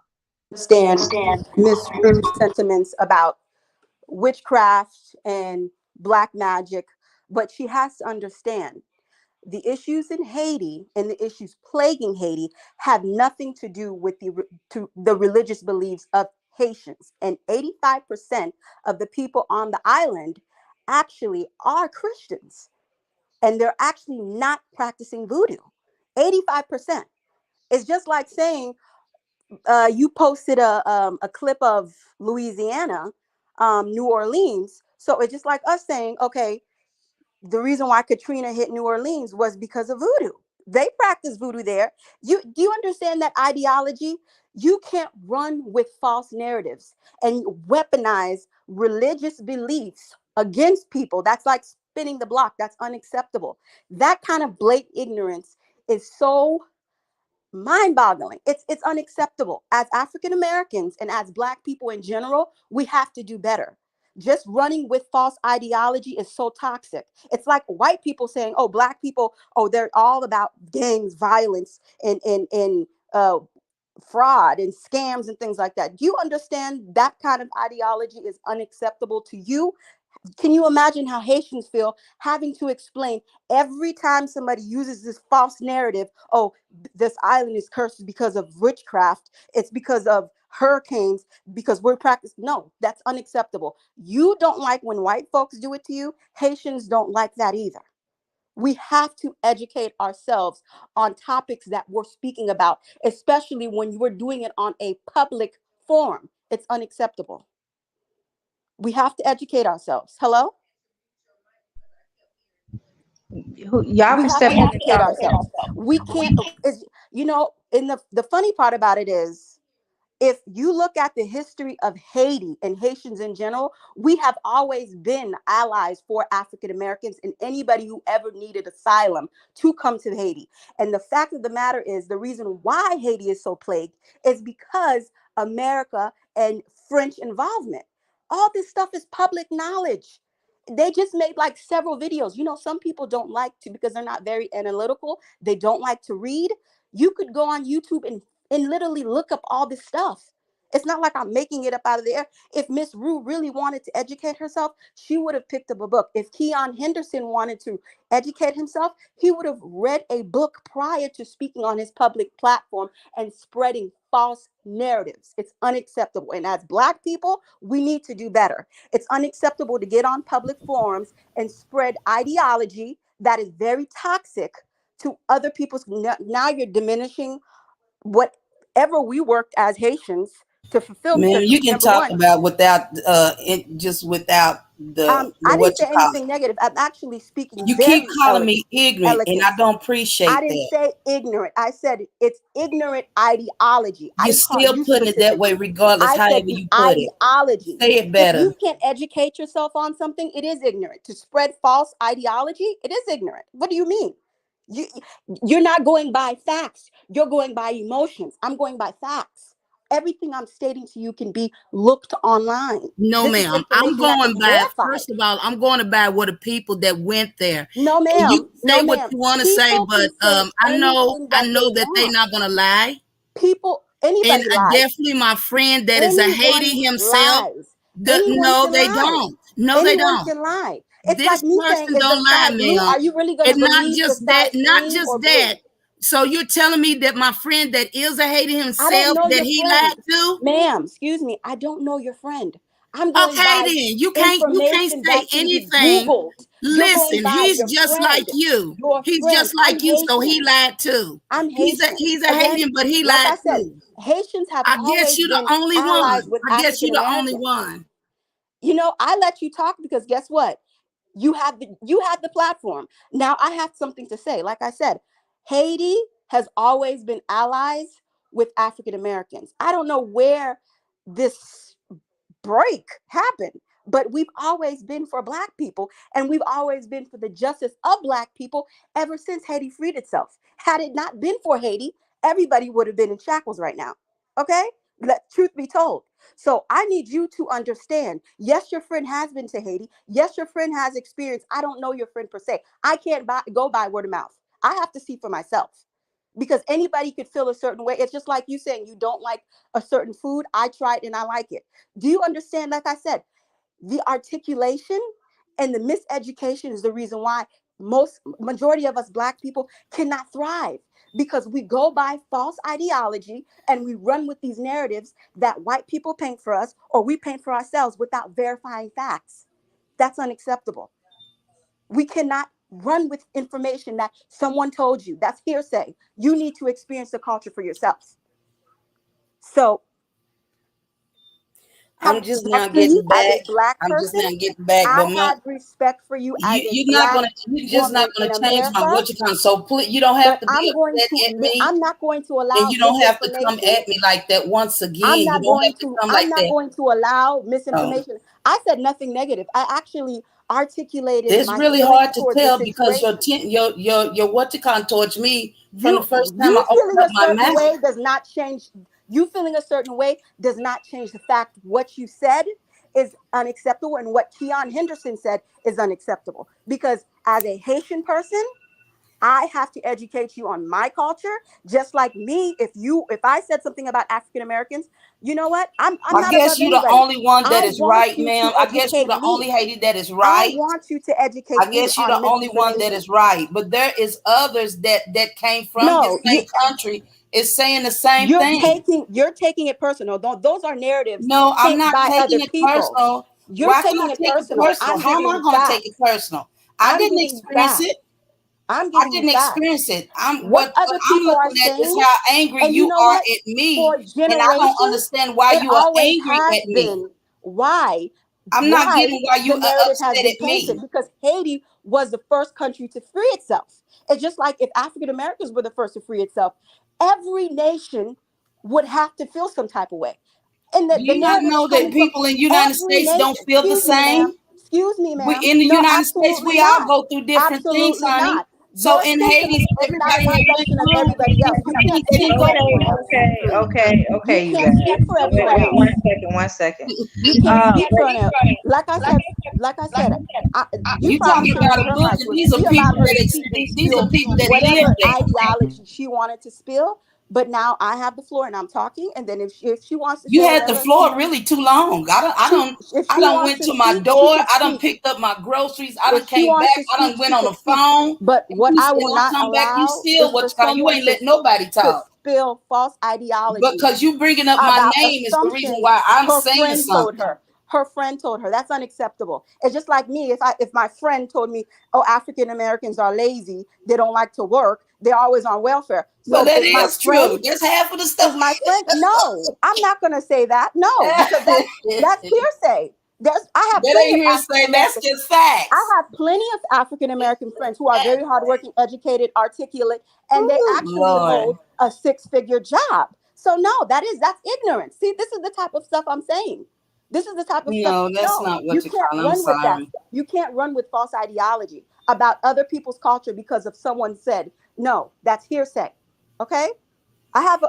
Speaker 6: understand Miss Rue's sentiments about witchcraft and black magic, but she has to understand the issues in Haiti and the issues plaguing Haiti have nothing to do with the religious beliefs of Haitians. And 85% of the people on the island actually are Christians, and they're actually not practicing voodoo. 85%. It's just like saying you posted a clip of Louisiana, New Orleans. So it's just like us saying, okay, The reason why Katrina hit New Orleans was because of voodoo. They practice voodoo there. Do you understand that ideology? You can't run with false narratives and weaponize religious beliefs against people. That's like spinning the block. That's unacceptable. That kind of blatant ignorance is so mind-boggling. It's unacceptable. As African Americans and as Black people in general, we have to do better. Just running with false ideology is so toxic. It's like white people saying, "Oh, Black people, oh, they're all about gangs, violence, and fraud and scams and things like that." Do you understand that kind of ideology is unacceptable to you? Can you imagine how Haitians feel having to explain every time somebody uses this false narrative? Oh, this island is cursed because of witchcraft. It's because of hurricanes, because we're practicing. No, that's unacceptable. You don't like when white folks do it to you. Haitians don't like that either. We have to educate ourselves on topics that we're speaking about, especially when you're doing it on a public forum. It's unacceptable. We have to educate ourselves. Hello?
Speaker 3: Y'all
Speaker 6: We
Speaker 3: can
Speaker 6: have
Speaker 3: step
Speaker 6: to
Speaker 3: in and
Speaker 6: educate
Speaker 3: talk.
Speaker 6: ourselves. We can't, and the funny part about it is, if you look at the history of Haiti and Haitians in general, we have always been allies for African Americans and anybody who ever needed asylum to come to Haiti. And the fact of the matter is, the reason why Haiti is so plagued is because America and French involvement. All this stuff is public knowledge. They just made like several videos. Some people don't like to, because they're not very analytical. They don't like to read. You could go on YouTube and literally look up all this stuff. It's not like I'm making it up out of the air. If Miss Rue really wanted to educate herself, she would have picked up a book. If Keion Henderson wanted to educate himself, he would have read a book prior to speaking on his public platform and spreading false narratives. It's unacceptable. And as Black people, we need to do better. It's unacceptable to get on public forums and spread ideology that is very toxic to other people's. Now you're diminishing whatever we worked as Haitians to fulfill.
Speaker 4: Man,
Speaker 6: Because
Speaker 4: you can
Speaker 6: number
Speaker 4: talk
Speaker 6: one,
Speaker 4: about without just without the
Speaker 6: I didn't
Speaker 4: what you
Speaker 6: say
Speaker 4: call it.
Speaker 6: anything negative. I'm actually speaking
Speaker 4: You keep
Speaker 6: very
Speaker 4: calling me ignorant, and I
Speaker 6: elegant.
Speaker 4: don't
Speaker 6: I
Speaker 4: appreciate
Speaker 6: didn't
Speaker 4: that.
Speaker 6: say ignorant. I said it's ignorant ideology. I
Speaker 4: You're
Speaker 6: didn't call
Speaker 4: still
Speaker 6: you
Speaker 4: putting it that way,
Speaker 6: specifically.
Speaker 4: regardless,
Speaker 6: I
Speaker 4: however
Speaker 6: said the
Speaker 4: you put it.
Speaker 6: ideology.
Speaker 4: Say it
Speaker 6: If you
Speaker 4: better.
Speaker 6: can't educate yourself on something, it is ignorant. To spread false ideology, it is ignorant. What do you mean? You, you're not going by facts. You're going by emotions. I'm going by facts. Everything I'm stating to you can be looked online.
Speaker 4: No,
Speaker 6: This is
Speaker 4: ma'am. I'm
Speaker 6: information that can
Speaker 4: going
Speaker 6: be
Speaker 4: by,
Speaker 6: verified.
Speaker 4: first of all, I'm going by what the people that went there.
Speaker 6: No,
Speaker 4: And you
Speaker 6: ma'am.
Speaker 4: can
Speaker 6: No,
Speaker 4: say what
Speaker 6: ma'am.
Speaker 4: you want to say,
Speaker 6: People can
Speaker 4: but
Speaker 6: say
Speaker 4: I know
Speaker 6: anything
Speaker 4: I
Speaker 6: that they
Speaker 4: know that they're
Speaker 6: want.
Speaker 4: not gonna lie.
Speaker 6: People,
Speaker 4: And
Speaker 6: anybody lies.
Speaker 4: definitely my friend that is a
Speaker 6: Anyone
Speaker 4: Haiti himself.
Speaker 6: lies. Anyone
Speaker 4: No,
Speaker 6: can
Speaker 4: they
Speaker 6: lie.
Speaker 4: don't. No, they
Speaker 6: Anyone
Speaker 4: don't.
Speaker 6: can lie. It's
Speaker 4: This
Speaker 6: like me saying,
Speaker 4: person
Speaker 6: is the
Speaker 4: don't lie,
Speaker 6: sky blue?
Speaker 4: ma'am.
Speaker 6: Are you really going to
Speaker 4: And not
Speaker 6: believe the
Speaker 4: just
Speaker 6: sky
Speaker 4: that,
Speaker 6: is
Speaker 4: not
Speaker 6: green or
Speaker 4: just
Speaker 6: blue?
Speaker 4: that. So you're telling me that my friend that is a Haiti
Speaker 6: I don't
Speaker 4: himself,
Speaker 6: know
Speaker 4: that
Speaker 6: your
Speaker 4: he
Speaker 6: friend.
Speaker 4: lied to?
Speaker 6: Ma'am, excuse me. I don't know your friend. I'm going
Speaker 4: Okay,
Speaker 6: by
Speaker 4: then you can't
Speaker 6: information
Speaker 4: say
Speaker 6: that can be
Speaker 4: anything.
Speaker 6: Googled. You're going
Speaker 4: Listen,
Speaker 6: by
Speaker 4: he's
Speaker 6: your
Speaker 4: just like
Speaker 6: friend.
Speaker 4: you.
Speaker 6: Your
Speaker 4: He's
Speaker 6: friend.
Speaker 4: just
Speaker 6: I'm
Speaker 4: like you, so he
Speaker 6: Haitian.
Speaker 4: lied too.
Speaker 6: I'm
Speaker 4: He's a
Speaker 6: Haitian.
Speaker 4: he's a
Speaker 6: Again,
Speaker 4: Haitian, but he
Speaker 6: like
Speaker 4: lied
Speaker 6: I said,
Speaker 4: too.
Speaker 6: Haitians have
Speaker 4: I guess
Speaker 6: always
Speaker 4: you're the
Speaker 6: been
Speaker 4: only
Speaker 6: allies
Speaker 4: one.
Speaker 6: with
Speaker 4: I guess
Speaker 6: African
Speaker 4: you're the only
Speaker 6: Americans.
Speaker 4: one.
Speaker 6: I let you talk because guess what? You have the platform. Now I have something to say. Like I said, Haiti has always been allies with African Americans. I don't know where this break happened, but we've always been for Black people, and we've always been for the justice of Black people ever since Haiti freed itself. Had it not been for Haiti, everybody would have been in shackles right now. Okay? Let truth be told. So I need you to understand. Yes, your friend has been to Haiti. Yes, your friend has experience. I don't know your friend per se. I can't go by word of mouth. I have to see for myself, because anybody could feel a certain way. It's just like you saying you don't like a certain food. I tried and I like it. Do you understand? Like I said, the articulation and the miseducation is the reason why majority of us Black people cannot thrive, because we go by false ideology and we run with these narratives that white people paint for us or we paint for ourselves without verifying facts. That's unacceptable. We cannot run with information that someone told you. That's hearsay. You need to experience the culture for yourself. So have
Speaker 4: I'm just
Speaker 6: respect
Speaker 4: now
Speaker 6: for you
Speaker 4: getting
Speaker 6: as a
Speaker 4: back.
Speaker 6: black
Speaker 4: I'm just
Speaker 6: person.
Speaker 4: now getting back.
Speaker 6: I
Speaker 4: But my
Speaker 6: had respect for you as a
Speaker 4: you're not
Speaker 6: black
Speaker 4: gonna you're just not
Speaker 6: woman in
Speaker 4: gonna change my
Speaker 6: America,
Speaker 4: what you call. So please, you don't have
Speaker 6: but
Speaker 4: to be upset at me,
Speaker 6: I'm not going to
Speaker 4: and
Speaker 6: allow
Speaker 4: you don't have to come
Speaker 6: misinformation.
Speaker 4: at me like that once again. You don't have to come
Speaker 6: I'm
Speaker 4: like
Speaker 6: not
Speaker 4: that.
Speaker 6: going to allow
Speaker 4: So
Speaker 6: misinformation. I said nothing negative. I actually articulated
Speaker 4: it's
Speaker 6: my
Speaker 4: really
Speaker 6: feelings
Speaker 4: hard to
Speaker 6: towards the
Speaker 4: tell because
Speaker 6: situation.
Speaker 4: your what you call towards me from the first time I
Speaker 6: You
Speaker 4: opened
Speaker 6: feeling
Speaker 4: up
Speaker 6: a
Speaker 4: my
Speaker 6: certain
Speaker 4: mouth.
Speaker 6: way does not change. You feeling a certain way does not change the fact what you said is unacceptable and what Keion Henderson said is unacceptable. Because as a Haitian person, I have to educate you on my culture. Just like me, if I said something about African Americans, you know what? I'm
Speaker 4: I
Speaker 6: not
Speaker 4: guess
Speaker 6: above
Speaker 4: you the
Speaker 6: anybody.
Speaker 4: only one that
Speaker 6: I
Speaker 4: is
Speaker 6: want
Speaker 4: right,
Speaker 6: you to
Speaker 4: ma'am. I guess you
Speaker 6: educate
Speaker 4: the
Speaker 6: me.
Speaker 4: only Haiti that is
Speaker 6: I
Speaker 4: right.
Speaker 6: want you to educate
Speaker 4: I
Speaker 6: me
Speaker 4: guess you're
Speaker 6: on
Speaker 4: the only one that
Speaker 6: misinformation.
Speaker 4: is right. But there is others that came from this
Speaker 6: No,
Speaker 4: same country is saying the same thing.
Speaker 6: you're taking it personal. Those are narratives
Speaker 4: No, I'm
Speaker 6: sent
Speaker 4: not
Speaker 6: by
Speaker 4: taking
Speaker 6: other
Speaker 4: it
Speaker 6: people.
Speaker 4: personal.
Speaker 6: You're
Speaker 4: Why can I
Speaker 6: taking it
Speaker 4: take it
Speaker 6: personal.
Speaker 4: personal?
Speaker 6: I'm
Speaker 4: How am
Speaker 6: giving
Speaker 4: I
Speaker 6: you
Speaker 4: going to take it
Speaker 6: facts.
Speaker 4: personal? I
Speaker 6: I'm
Speaker 4: didn't
Speaker 6: giving you
Speaker 4: experience it.
Speaker 6: facts. I'm
Speaker 4: I
Speaker 6: giving you
Speaker 4: didn't
Speaker 6: facts.
Speaker 4: experience it. I'm
Speaker 6: What
Speaker 4: what
Speaker 6: other
Speaker 4: I'm
Speaker 6: people are
Speaker 4: looking at is
Speaker 6: saying,
Speaker 4: how angry
Speaker 6: and you
Speaker 4: you
Speaker 6: know
Speaker 4: are
Speaker 6: what?
Speaker 4: at me,
Speaker 6: For
Speaker 4: and I don't
Speaker 6: generations,
Speaker 4: understand why
Speaker 6: it
Speaker 4: you are
Speaker 6: always
Speaker 4: angry
Speaker 6: has
Speaker 4: at me.
Speaker 6: been why
Speaker 4: I'm not
Speaker 6: why
Speaker 4: getting why you
Speaker 6: the
Speaker 4: are
Speaker 6: narrative has
Speaker 4: upset
Speaker 6: been
Speaker 4: at
Speaker 6: painted,
Speaker 4: me.
Speaker 6: because Haiti was the first country to free itself. It's just like if African Americans were the first to free itself, every nation would have to feel some type of way. And
Speaker 4: Do
Speaker 6: the
Speaker 4: you not
Speaker 6: narrative is
Speaker 4: know that
Speaker 6: coming from
Speaker 4: people in the United
Speaker 6: every
Speaker 4: States don't
Speaker 6: nation.
Speaker 4: feel the
Speaker 6: Excuse me, ma'am.
Speaker 4: same?
Speaker 6: Excuse me,
Speaker 4: We
Speaker 6: ma'am.
Speaker 4: in the
Speaker 6: No,
Speaker 4: United States,
Speaker 6: absolutely
Speaker 4: we all
Speaker 6: not.
Speaker 4: go through different things,
Speaker 6: Absolutely
Speaker 4: honey.
Speaker 6: not.
Speaker 4: So
Speaker 6: Your
Speaker 4: in Haiti,
Speaker 6: sentiment is not a
Speaker 4: everybody ain't
Speaker 6: reflection of
Speaker 4: went
Speaker 6: everybody else. You can't
Speaker 4: they didn't
Speaker 6: speak for
Speaker 4: go
Speaker 3: Okay,
Speaker 6: everyone
Speaker 4: through.
Speaker 6: else. You
Speaker 3: you
Speaker 6: can't
Speaker 3: guys.
Speaker 6: speak for
Speaker 3: Wait,
Speaker 6: everyone
Speaker 3: wait,
Speaker 6: else.
Speaker 3: one second.
Speaker 6: You can't
Speaker 3: Um,
Speaker 6: speak for an. Like I said, like I said, you
Speaker 4: You
Speaker 6: probably
Speaker 4: talking
Speaker 6: shouldn't
Speaker 4: about
Speaker 6: have
Speaker 4: a
Speaker 6: her
Speaker 4: book,
Speaker 6: mic.
Speaker 4: and these are
Speaker 6: We
Speaker 4: people
Speaker 6: allowed her
Speaker 4: that
Speaker 6: to speak and
Speaker 4: these are
Speaker 6: spill
Speaker 4: people that live
Speaker 6: whatever
Speaker 4: there.
Speaker 6: ideology she wanted to spill. But now I have the floor and I'm talking. And then if she wants to
Speaker 4: You
Speaker 6: say
Speaker 4: had the
Speaker 6: whatever
Speaker 4: floor really too long.
Speaker 6: if
Speaker 4: I
Speaker 6: she
Speaker 4: done
Speaker 6: wants
Speaker 4: went
Speaker 6: to
Speaker 4: to my
Speaker 6: speak, she
Speaker 4: door.
Speaker 6: can
Speaker 4: I done
Speaker 6: speak.
Speaker 4: picked up my groceries. I
Speaker 6: If
Speaker 4: done
Speaker 6: she
Speaker 4: came
Speaker 6: wants
Speaker 4: back.
Speaker 6: to
Speaker 4: I
Speaker 6: speak,
Speaker 4: done went
Speaker 6: she
Speaker 4: on
Speaker 6: can
Speaker 4: the
Speaker 6: speak.
Speaker 4: phone.
Speaker 6: But
Speaker 4: And
Speaker 6: what
Speaker 4: you
Speaker 6: I
Speaker 4: still
Speaker 6: will
Speaker 4: don't
Speaker 6: not
Speaker 4: come back. You
Speaker 6: allow
Speaker 4: still
Speaker 6: is
Speaker 4: what
Speaker 6: for
Speaker 4: you call, you
Speaker 6: someone
Speaker 4: ain't letting nobody
Speaker 6: to
Speaker 4: talk.
Speaker 6: spill false ideology
Speaker 4: Because you bringing up my
Speaker 6: about
Speaker 4: name is the reason
Speaker 6: assumptions
Speaker 4: why I'm
Speaker 6: her
Speaker 4: saying
Speaker 6: friend told
Speaker 4: something.
Speaker 6: her. Her friend told her. That's unacceptable. It's just like me. If my friend told me, "Oh, African Americans are lazy. They don't like to work. They're always on welfare."
Speaker 4: Well,
Speaker 6: So
Speaker 4: that is true. That's half of the
Speaker 6: is
Speaker 4: stuff.
Speaker 6: my friend? No, I'm not going to say that. No, because that's
Speaker 4: That
Speaker 6: hearsay. I have plenty
Speaker 4: ain't
Speaker 6: of African
Speaker 4: hearsay. That's
Speaker 6: American.
Speaker 4: just
Speaker 6: I
Speaker 4: facts.
Speaker 6: have plenty of African American friends who are very hardworking, educated, articulate, and they
Speaker 4: Ooh,
Speaker 6: actually
Speaker 4: Lord.
Speaker 6: hold a six-figure job. So no, that's ignorance. See, this is the type of stuff I'm saying. This is the type of stuff.
Speaker 4: No, that's
Speaker 6: No,
Speaker 4: not
Speaker 6: you
Speaker 4: what you
Speaker 6: can't
Speaker 4: call. I'm
Speaker 6: run with that
Speaker 4: sorry.
Speaker 6: stuff. You can't run with false ideology about other people's culture because of someone said. No, that's hearsay. Okay. I have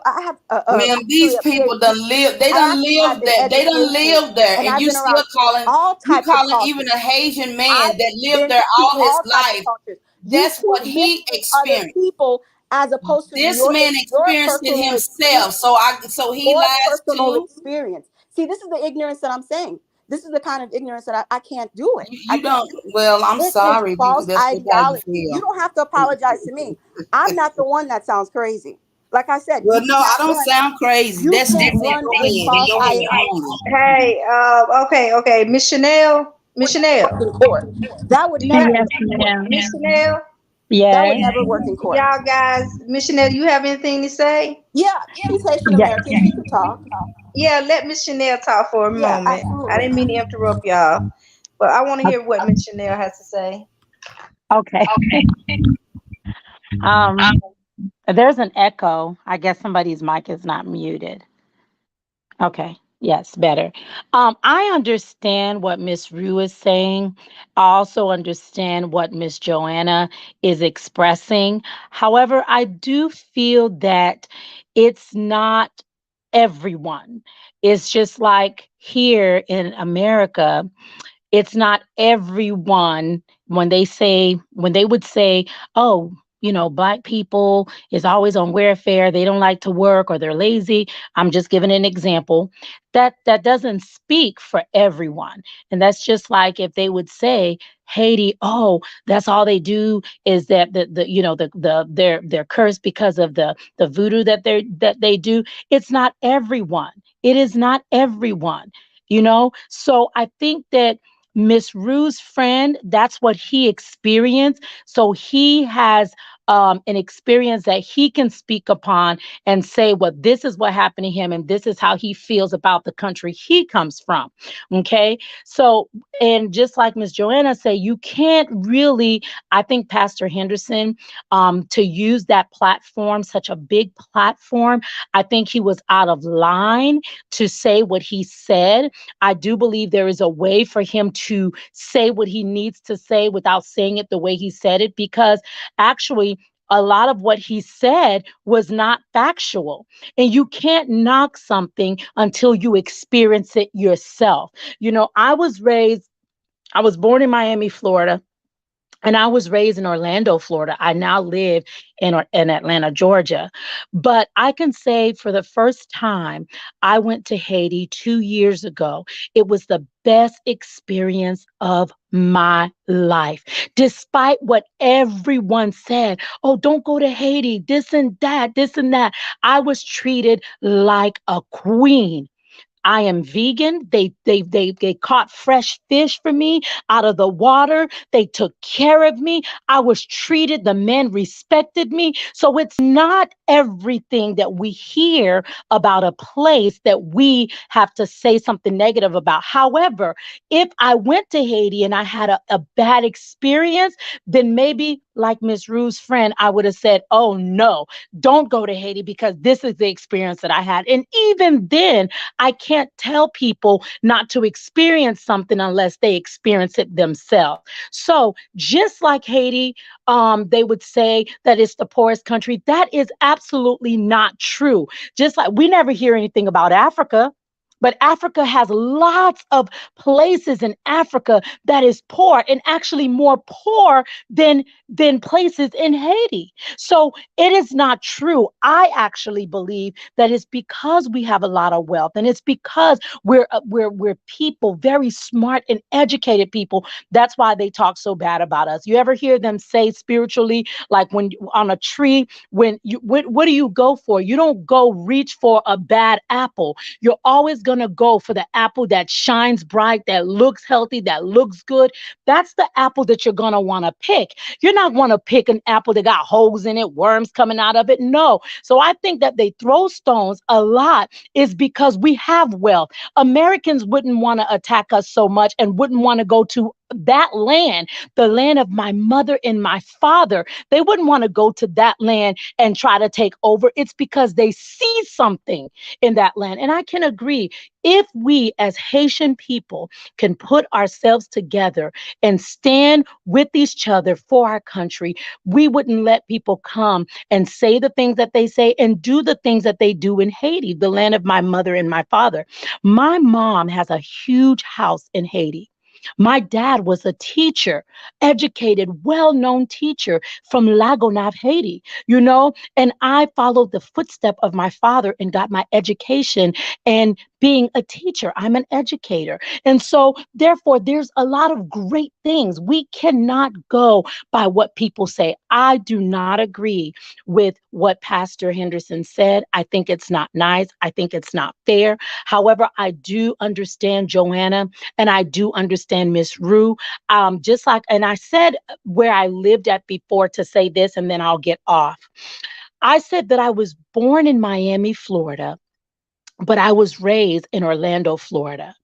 Speaker 4: Ma'am,
Speaker 6: actually
Speaker 4: these
Speaker 6: a
Speaker 4: people
Speaker 6: PhD.
Speaker 4: done live. They
Speaker 6: I
Speaker 4: done
Speaker 6: actually have
Speaker 4: live
Speaker 6: an
Speaker 4: there. They done
Speaker 6: education,
Speaker 4: live there,
Speaker 6: and
Speaker 4: and
Speaker 6: I've
Speaker 4: you
Speaker 6: been
Speaker 4: still
Speaker 6: around
Speaker 4: calling.
Speaker 6: all
Speaker 4: You
Speaker 6: types of
Speaker 4: calling even
Speaker 6: cultures.
Speaker 4: a Haitian man
Speaker 6: I've
Speaker 4: that lived
Speaker 6: been
Speaker 4: there
Speaker 6: to
Speaker 4: all his
Speaker 6: all types of
Speaker 4: life.
Speaker 6: cultures. You
Speaker 4: That's what
Speaker 6: keep
Speaker 4: he
Speaker 6: mentioning other
Speaker 4: experienced.
Speaker 6: people as opposed to
Speaker 4: This man
Speaker 6: your
Speaker 4: experienced it
Speaker 6: personal
Speaker 4: himself.
Speaker 6: experience.
Speaker 4: So he
Speaker 6: Your
Speaker 4: lies
Speaker 6: personal
Speaker 4: too.
Speaker 6: experience. See, this is the ignorance that I'm saying. This is the kind of ignorance that I can't do it. I
Speaker 4: You
Speaker 6: can't
Speaker 4: don't.
Speaker 6: do it.
Speaker 4: Well, I'm
Speaker 6: It is
Speaker 4: sorry.
Speaker 6: false
Speaker 4: That's just how you
Speaker 6: ideology. You
Speaker 4: feel.
Speaker 6: don't have to apologize to me. I'm not the one that sounds crazy. Like I said,
Speaker 4: Well, no, I don't sound crazy.
Speaker 6: you
Speaker 4: That's
Speaker 6: can't
Speaker 4: just in
Speaker 6: run
Speaker 4: your
Speaker 6: with
Speaker 4: head. In
Speaker 6: false
Speaker 4: your head
Speaker 6: ideology.
Speaker 4: only.
Speaker 3: hey, okay, Miss Chanel,
Speaker 6: Would never work in court. That would
Speaker 3: do you,
Speaker 6: never
Speaker 5: Yes,
Speaker 6: work in court.
Speaker 5: ma'am.
Speaker 3: Miss Chanel,
Speaker 6: That would
Speaker 5: Yes.
Speaker 6: never work in court.
Speaker 3: y'all guys, Miss Chanel, you have anything to say?
Speaker 6: Yeah, she's Haitian
Speaker 5: Yes.
Speaker 6: American. She can talk.
Speaker 3: Yeah, let Miss Chanel talk for a
Speaker 6: Yeah,
Speaker 3: moment. I
Speaker 6: absolutely.
Speaker 3: didn't mean to interrupt y'all, but I want to hear what Miss Chanel has to say.
Speaker 5: Okay. Um, there's an echo. I guess somebody's mic is not muted. Okay. Yes, better. I understand what Miss Rue is saying. I also understand what Miss Joanna is expressing. However, I do feel that it's not everyone. It's just like here in America, it's not everyone when they would say, oh, black people is always on welfare, they don't like to work or they're lazy. I'm just giving an example. That doesn't speak for everyone. And that's just like if they would say Haiti, oh, that's all they do is that they're cursed because of the voodoo that they do. It's not everyone. It is not everyone. So I think that Miss Rue's friend, that's what he experienced. So he has an experience that he can speak upon and say, well, this is what happened to him and this is how he feels about the country he comes from. Okay. So, and just like Miss Joanna said, you can't really, I think Pastor Henderson, to use that platform, such a big platform, I think he was out of line to say what he said. I do believe there is a way for him to say what he needs to say without saying it the way he said it, because actually, a lot of what he said was not factual. And you can't knock something until you experience it yourself. You know, I was born in Miami, Florida. And I was raised in Orlando, Florida. I now live in Atlanta, Georgia. But I can say for the first time, I went to Haiti 2 years ago. It was the best experience of my life. Despite what everyone said, oh, don't go to Haiti, this and that, this and that. I was treated like a queen. I am vegan. They caught fresh fish for me out of the water. They took care of me. I was treated, the men respected me. So it's not everything that we hear about a place that we have to say something negative about. However, if I went to Haiti and I had a bad experience, then maybe like Miss Rue's friend, I would have said, oh no, don't go to Haiti because this is the experience that I had. And even then, I can't tell people not to experience something unless they experience it themselves. So just like Haiti, they would say that it's the poorest country. That is absolutely not true. Just like we never hear anything about Africa. But Africa has lots of places in Africa that is poor, and actually more poor than places in Haiti. So it is not true. I actually believe that it's because we have a lot of wealth, and it's because we're people, very smart and educated people. That's why they talk so bad about us. You ever hear them say spiritually, like when on a tree, what do you go for? You don't go reach for a bad apple. You're always going to go for the apple that shines bright, that looks healthy, that looks good. That's the apple that you're going to want to pick. You're not want to pick an apple that got holes in it, worms coming out of it. No. So I think that they throw stones a lot is because we have wealth. Americans wouldn't want to attack us so much and wouldn't want to go to that land, the land of my mother and my father. They wouldn't want to go to that land and try to take over. It's because they see something in that land. And I can agree, if we as Haitian people can put ourselves together and stand with each other for our country, we wouldn't let people come and say the things that they say and do the things that they do in Haiti, the land of my mother and my father. My mom has a huge house in Haiti. My dad was a teacher, educated, well-known teacher from Lagonave, Haiti, you know, and I followed the footstep of my father and got my education and being a teacher. I'm an educator. And so therefore, there's a lot of great things. We cannot go by what people say. I do not agree with what Pastor Henderson said. I think it's not nice. I think it's not fair. However, I do understand Joanna and I do understand Miss Rue. Just like, and I said where I lived at before to say this, and then I'll get off. I said that I was born in Miami, Florida, but I was raised in Orlando, Florida.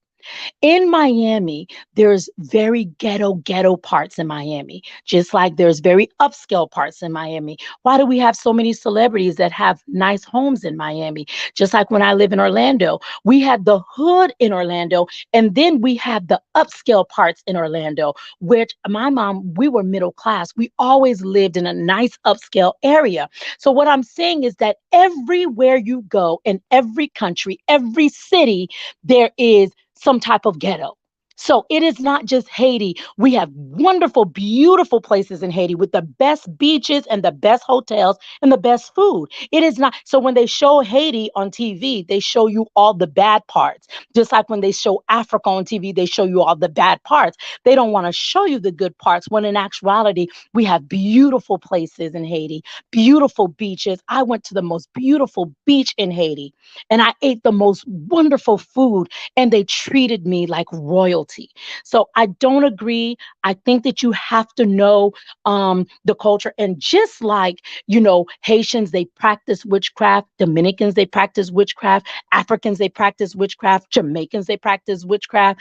Speaker 5: In Miami, there's very ghetto parts in Miami, just like there's very upscale parts in Miami. Why do we have so many celebrities that have nice homes in Miami? Just like when I live in Orlando, we had the hood in Orlando, and then we had the upscale parts in Orlando, which my mom, we were middle class. We always lived in a nice upscale area. So what I'm saying is that everywhere you go in every country, every city, there is some type of ghetto. So it is not just Haiti. We have wonderful, beautiful places in Haiti with the best beaches and the best hotels and the best food. It is not. So when they show Haiti on TV, they show you all the bad parts. Just like when they show Africa on TV, they show you all the bad parts. They don't want to show you the good parts, when in actuality, we have beautiful places in Haiti, beautiful beaches. I went to the most beautiful beach in Haiti and I ate the most wonderful food, and they treated me like royalty. royalty. So I don't agree. I think that you have to know the culture. And just like, Haitians, they practice witchcraft, Dominicans, they practice witchcraft, Africans, they practice witchcraft, Jamaicans, they practice witchcraft,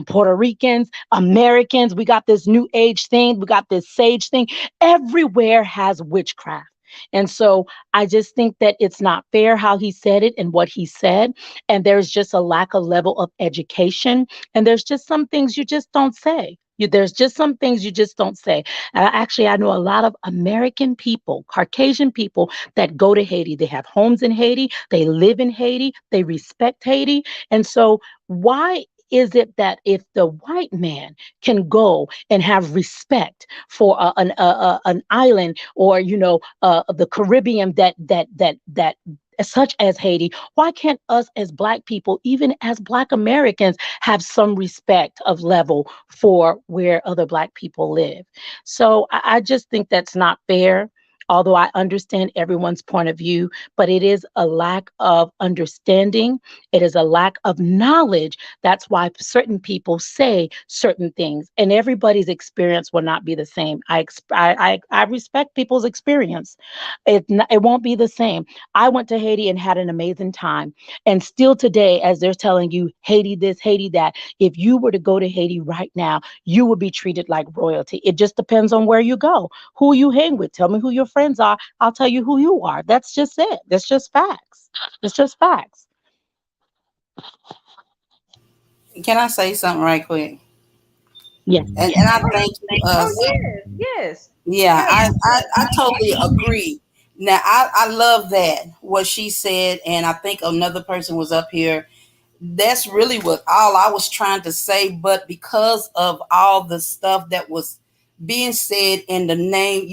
Speaker 5: Puerto Ricans, Americans, we got this new age thing, we got this sage thing. Everywhere has witchcraft. And so I just think that it's not fair how he said it and what he said. And there's just a lack of level of education. And there's just some things you just don't say. There's just some things you just don't say. Actually, I know a lot of American people, Caucasian people that go to Haiti. They have homes in Haiti. They live in Haiti. They respect Haiti. And so why is it that if the white man can go and have respect for an island, or the Caribbean that such as Haiti, why can't us as Black people, even as Black Americans, have some respect of level for where other Black people live? So I just think that's not fair. Although I understand everyone's point of view, but it is a lack of understanding. It is a lack of knowledge. That's why certain people say certain things, and everybody's experience will not be the same. I respect people's experience. It won't be the same. I went to Haiti and had an amazing time, and still today, as they're telling you, Haiti this, Haiti that, if you were to go to Haiti right now, you would be treated like royalty. It just depends on where you go, who you hang with. Tell me who your friends are. I'll tell you who you are. That's just it. That's just facts. It's just facts.
Speaker 4: Can I say something right quick?
Speaker 5: Yes.
Speaker 4: And I think
Speaker 3: Oh, yes.
Speaker 4: yeah, I totally agree. Now I love that what she said, and I think another person was up here. That's really what all I was trying to say, but because of all the stuff that was being said in the name,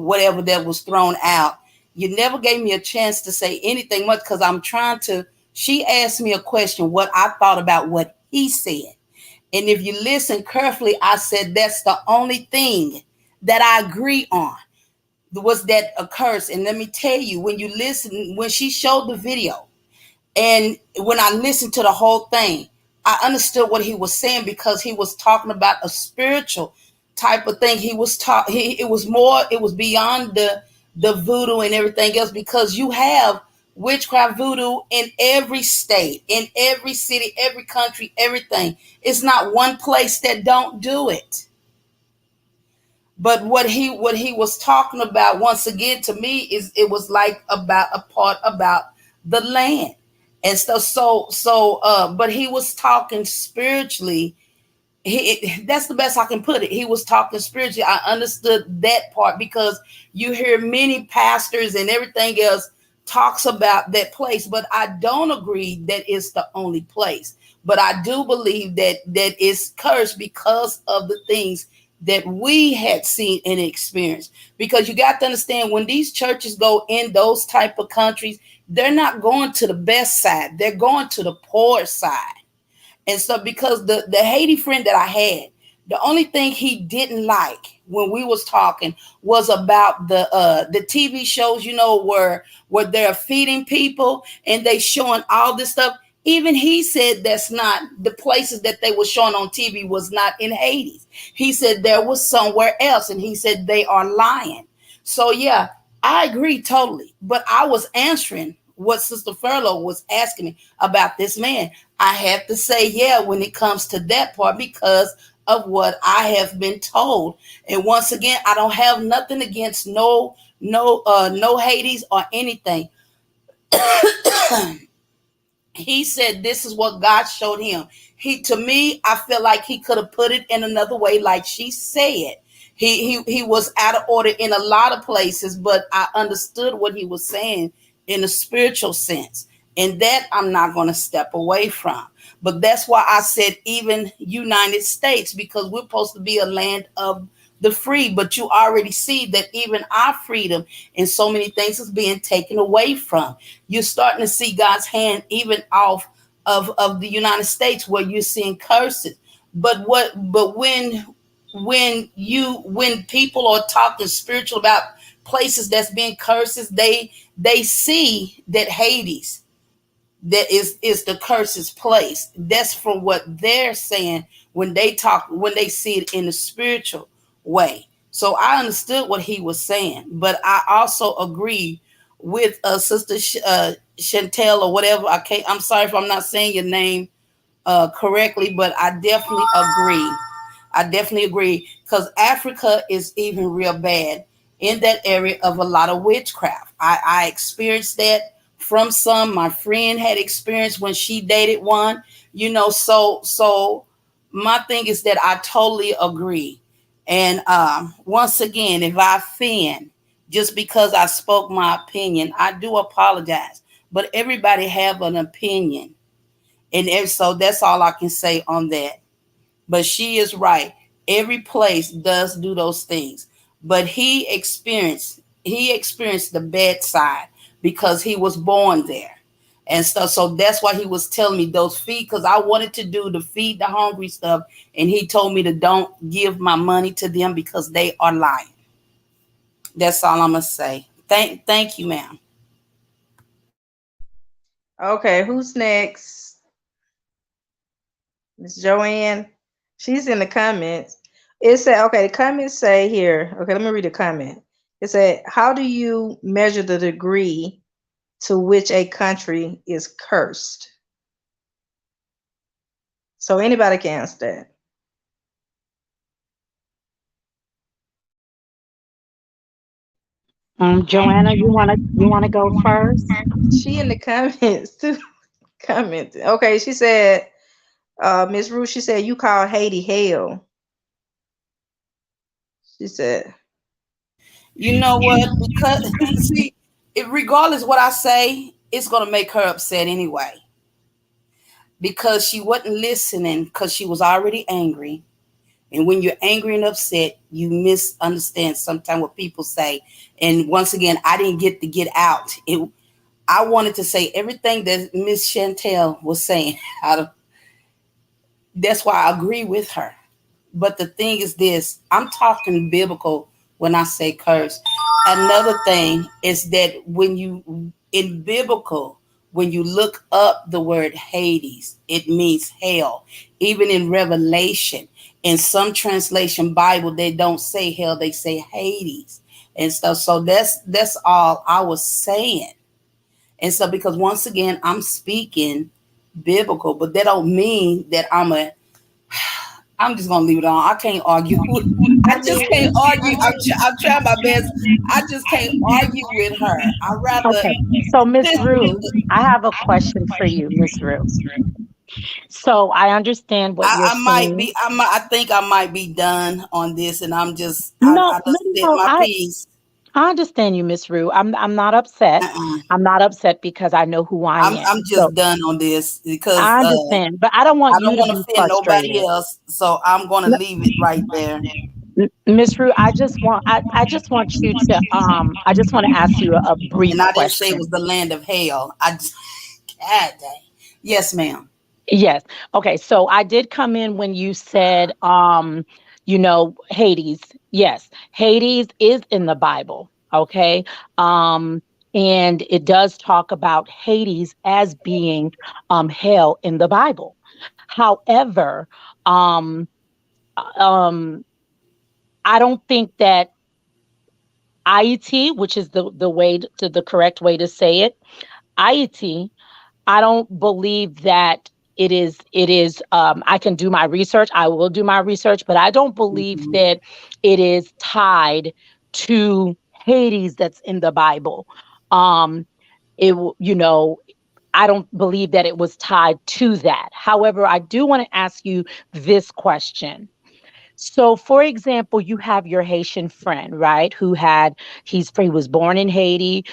Speaker 4: whatever that was thrown out, you never gave me a chance to say anything much, because I'm trying to. She asked me a question, what I thought about what he said. And if you listen carefully, I said that's the only thing that I agree on, was that a curse. And let me tell you, when you listen, when she showed the video, and when I listened to the whole thing, I understood what he was saying, because he was talking about a spiritual type of thing. He was it was beyond the voodoo and everything else, because you have witchcraft, voodoo in every state, in every city, every country, everything. It's not one place that don't do it. But what he was talking about, once again, to me, is it was like about a part about the land and stuff. But he was talking spiritually. That's the best I can put it. He was talking spiritually. I understood that part, because you hear many pastors and everything else talks about that place, but I don't agree that it's the only place. But I do believe that it's cursed because of the things that we had seen and experienced. Because you got to understand, when these churches go in those type of countries, they're not going to the best side. They're going to the poor side. And so, because the Haiti friend that I had, the only thing he didn't like when we was talking was about the TV shows, where they're feeding people and they showing all this stuff. Even he said that's not the places that they were showing on TV was not in Haiti. He said there was somewhere else, and he said they are lying. So yeah, I agree totally. But I was answering what Sister Furlow was asking me about this man. I have to say, yeah, when it comes to that part, because of what I have been told. And once again, I don't have nothing against no Hades or anything. He said this is what God showed him. To me, I feel like he could have put it in another way, like she said. He was out of order in a lot of places, but I understood what he was saying in a spiritual sense. And that I'm not going to step away from. But that's why I said even United States, because we're supposed to be a land of the free. But you already see that even our freedom in so many things is being taken away from. You're starting to see God's hand even off of the United States, where you're seeing curses. But when people are talking spiritual about places that's being curses, they see that Hades, that is the curse's place. That's from what they're saying when they talk, when they see it in the spiritual way. So I understood what he was saying, but I also agree with Sister Chantel or whatever. I'm sorry if I'm not saying your name correctly, but I definitely agree. I definitely agree because Africa is even real bad in that area of a lot of witchcraft. I experienced that from some. My friend had experienced when she dated one. So my thing is that I totally agree. And once again, if I offend just because I spoke my opinion, I do apologize. But everybody have an opinion, and so that's all I can say on that. But she is right. Every place does do those things. But he experienced the bad side because he was born there. And stuff. So that's why he was telling me those feed, because I wanted to do the feed the hungry stuff. And he told me to don't give my money to them because they are lying. That's all I'm gonna say. Thank you, ma'am.
Speaker 3: Okay, who's next? Miss Joanne. She's in the comments. It said, okay, the comments say here. Okay, let me read the comment. It said, how do you measure the degree to which a country is cursed? So anybody can answer that.
Speaker 5: Joanna, you wanna go first?
Speaker 3: She in the comments too. Commenting. Okay, she said, Miss Ruth, she said, you call Haiti hell. She said,
Speaker 4: You know what? Because see, regardless what I say, it's gonna make her upset anyway. Because she wasn't listening because she was already angry. And when you're angry and upset, you misunderstand sometimes what people say. And once again, I didn't get to get out. I wanted to say everything that Miss Chantel was saying. That's why I agree with her. But the thing is this, I'm talking biblical when I say curse. Another thing is that in biblical, when you look up the word Hades, it means hell. Even in Revelation, in some translation Bible, they don't say hell, they say Hades and stuff. So that's all I was saying. And so because once again, I'm speaking biblical, but that don't mean that I'm just gonna leave it on. I can't argue. I just can't argue. I'm trying my best. I just can't argue with her. I rather.
Speaker 5: Okay. So Miss Rue, I have a question for you, Miss Rue. So I understand what you're
Speaker 4: I might
Speaker 5: saying.
Speaker 4: be. I think I might be done on this, and I'm just.
Speaker 5: No,
Speaker 4: I
Speaker 5: no,
Speaker 4: just said
Speaker 5: no.
Speaker 4: my
Speaker 5: I
Speaker 4: piece.
Speaker 5: I understand you, Miss Rue. I'm not upset.
Speaker 4: Uh-uh.
Speaker 5: I'm not upset because I know who I
Speaker 4: I'm
Speaker 5: am. So
Speaker 4: just done on this because
Speaker 5: I understand, but I don't
Speaker 4: I
Speaker 5: want
Speaker 4: don't
Speaker 5: you to
Speaker 4: want to
Speaker 5: be
Speaker 4: offend nobody
Speaker 5: frustrated.
Speaker 4: else. So I'm gonna leave it right there.
Speaker 5: Miss Rue, I just want to ask you a
Speaker 4: And
Speaker 5: brief
Speaker 4: I didn't say it was
Speaker 5: question.
Speaker 4: the land of hell. God dang. Yes, ma'am.
Speaker 5: Yes. Okay. So I did come in when you said, Hades. Yes, Hades is in the Bible. Okay. Um, and it does talk about Hades as being hell in the Bible. However, um, um, I don't think that IET, which is the correct way to say it, IET, I don't believe that I can do my research. I will do my research, but I don't believe
Speaker 4: Mhm.
Speaker 5: that it is tied to Hades that's in the Bible. Um, I don't believe that it was tied to that. However, I do want to ask you this question. So, for example, you have your Haitian friend, right? He was born in Haiti.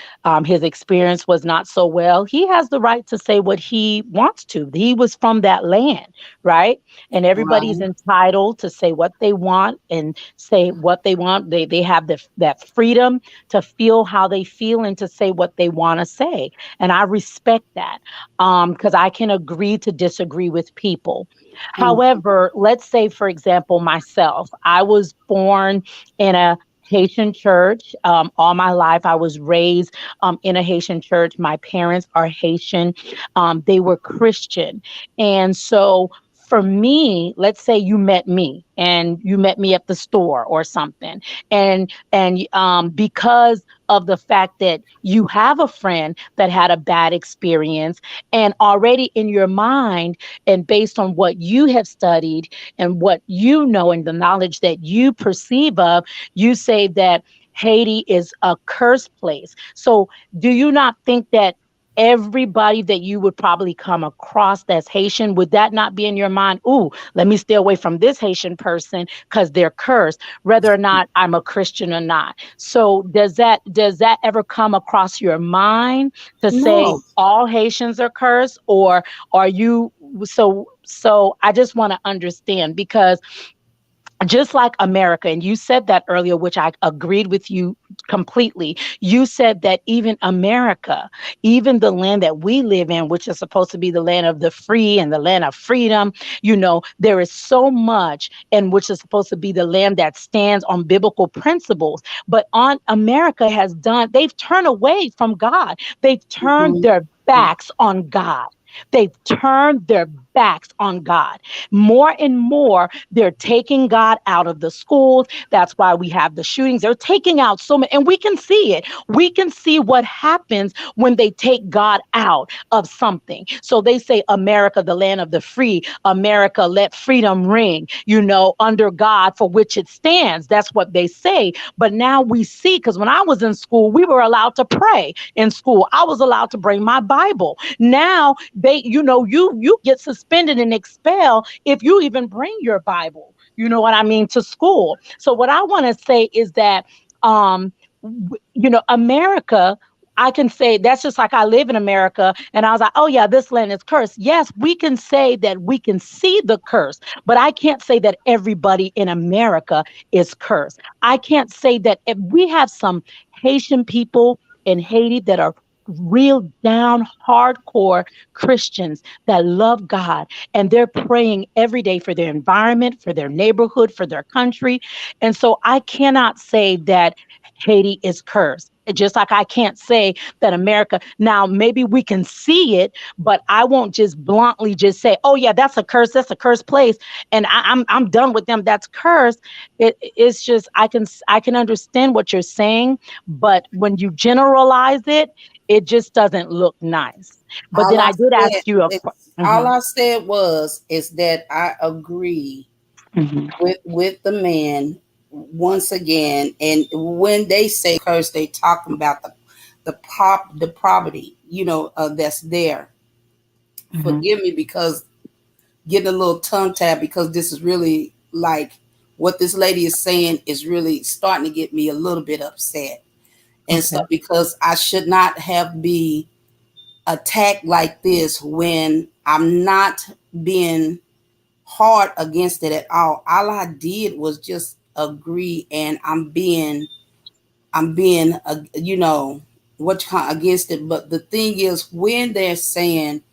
Speaker 5: His experience was not so well. He has the right to say what he wants to. He was from that land, right? And everybody's
Speaker 4: Right.
Speaker 5: entitled to say what they want and say what they want. They have that freedom to feel how they feel and to say what they want to say. And I respect that because I can agree to disagree with people.
Speaker 4: Mm.
Speaker 5: However, let's say, for example, myself, I was born in a Haitian church. All my life, I was raised in a Haitian church. My parents are Haitian. They were Christian. And so for me, let's say you met me and you met me at the store or something, and because of the fact that you have a friend that had a bad experience, and already in your mind and based on what you have studied and what you know and the knowledge that you perceive of, you say that Haiti is a cursed place. So do you not think that everybody that you would probably come across that's Haitian, would that not be in your mind? Ooh, let me stay away from this Haitian person because they're cursed, whether or not I'm a Christian or not. So does that ever come across your mind to say
Speaker 4: No.
Speaker 5: all Haitians are cursed, or are you so I just want to understand, because just like America, and you said that earlier, which I agreed with you completely. You said that even America, even the land that we live in, which is supposed to be the land of the free and the land of freedom, there is so much, and which is supposed to be the land that stands on biblical principles. But on America they've turned away from God. They've turned
Speaker 4: Mhm.
Speaker 5: their backs on God. They've turned their backs on God. More and more, they're taking God out of the schools. That's why we have the shootings. They're taking out so many, and we can see it. We can see what happens when they take God out of something. So they say, America, the land of the free. America, let freedom ring, under God for which it stands. That's what they say. But now we see, because when I was in school, we were allowed to pray in school. I was allowed to bring my Bible. Now you get suspended and expelled if you even bring your Bible, what I mean, to school. So what I want to say is that, America, I can say that's just like I live in America and I was like, oh yeah, this land is cursed. Yes, we can say that we can see the curse, but I can't say that everybody in America is cursed. I can't say that if we have some Haitian people in Haiti that are real down hardcore Christians that love God, and they're praying every day for their environment, for their neighborhood, for their country. And so I cannot say that Haiti is cursed. Just like I can't say that America, now maybe we can see it, but I won't just bluntly just say, oh yeah, that's a curse, that's a cursed place, and I'm done with them, that's cursed. It's just I can understand what you're saying, but when you generalize it, it just doesn't look nice. But
Speaker 4: All
Speaker 5: then
Speaker 4: I
Speaker 5: I did
Speaker 4: said,
Speaker 5: ask you a
Speaker 4: all
Speaker 5: question.
Speaker 4: I said is that I agree
Speaker 5: Hmm.
Speaker 4: with the man once again. And when they say curse, they talking about the poverty, that's there.
Speaker 5: Hmm.
Speaker 4: Forgive me because getting a little tongue tied, because this is really like what this lady is saying is really starting to get me a little bit upset and
Speaker 5: Okay.
Speaker 4: stuff, because I should not have be attacked like this when I'm not being hard against it at all. All I did was just agree, and I'm being what you call against it. But the thing is, when they're saying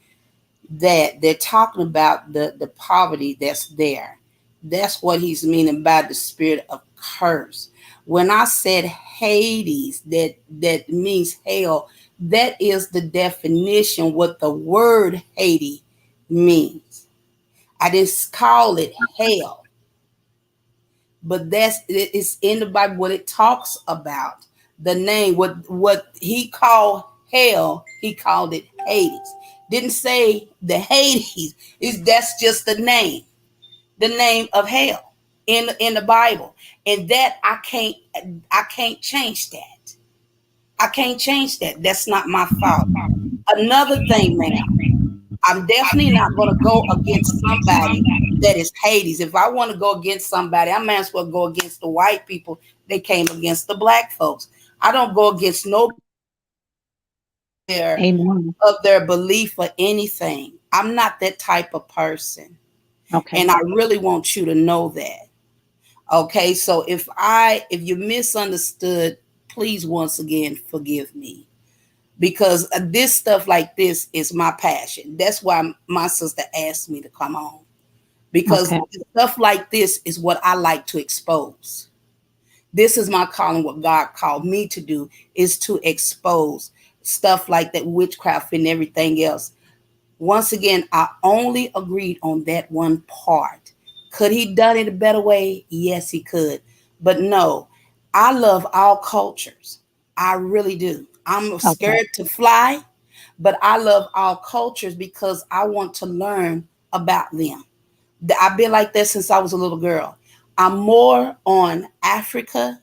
Speaker 4: that, they're talking about the poverty that's there. That's what he's meaning by the spirit of curse. When I said Hades, that means hell. That is the definition what the word Haiti means. I didn't call it hell, but it's in the Bible what it talks about. The name, what he called hell, he called it Hades. Didn't say the Hades. That's just the name of hell in the Bible, and that I can't change that. I can't change that. That's not my fault. Another thing, ma'am, I'm definitely not going to go against somebody that is Hades. If I want to go against somebody, I might as well go against the white people. They came against the black folks. I don't go against no their
Speaker 5: Amen.
Speaker 4: of their belief or anything. I'm not that type of person.
Speaker 5: Okay.
Speaker 4: And I really want you to know that. Okay, so if you misunderstood, please once again forgive me, because this stuff like this is my passion. That's why my sister asked me to come on, because
Speaker 5: Okay.
Speaker 4: stuff like this is what I like to expose. This is my calling. What God called me to do is to expose stuff like that, witchcraft and everything else. Once again, I only agreed on that one part. Could he done it a better way? Yes, he could. But no, I love all cultures. I really do. I'm
Speaker 5: Okay.
Speaker 4: scared to fly, but I love all cultures because I want to learn about them. I've been like that since I was a little girl. I'm more on Africa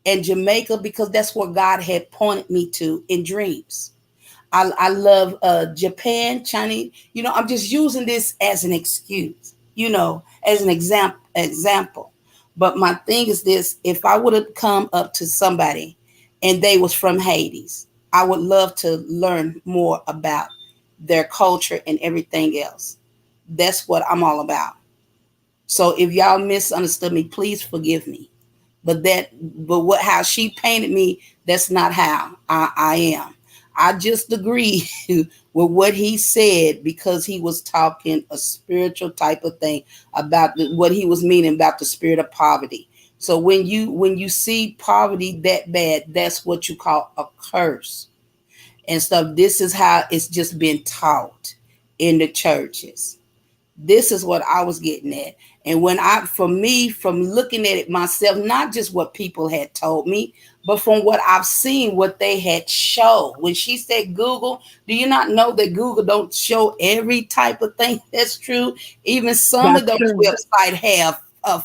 Speaker 4: and Jamaica because that's where God had pointed me to in dreams. I love Japan, Chinese. I'm just using this as an excuse, as an example. But my thing is this: if I would have come up to somebody and they was from Hades, I would love to learn more about their culture and everything else. That's what I'm all about. So if y'all misunderstood me, please forgive me. But what how she painted me, that's not how I am. I just agree with what he said because he was talking a spiritual type of thing about what he was meaning about the spirit of poverty. So when you see poverty that bad, that's what you call a curse and stuff. This is how it's just been taught in the churches. This is what I was getting at. And for me, from looking at it myself, not just what people had told me, but from what I've seen, what they had showed. When she said Google, do you not know that Google don't show every type of thing that's true? Even some of
Speaker 5: That's
Speaker 4: those
Speaker 5: true.
Speaker 4: websites have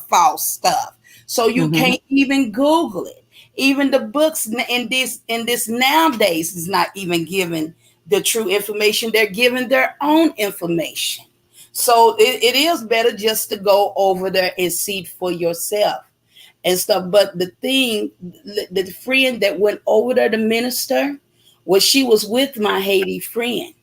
Speaker 4: false stuff. So you
Speaker 5: Hmm.
Speaker 4: can't even Google it. Even the books in this nowadays is not even giving the true information. They're giving their own information. So it is better just to go over there and see it for yourself and stuff. But the friend that went over there to minister, was she was with my Haiti friend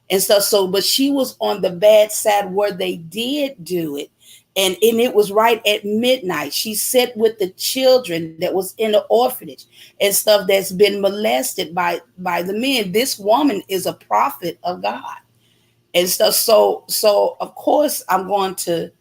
Speaker 4: and stuff. So, but she was on the bad side where they did do it. And it was right at midnight. She sat with the children that was in the orphanage and stuff that's been molested by the men. This woman is a prophet of God and stuff. So of course I'm going to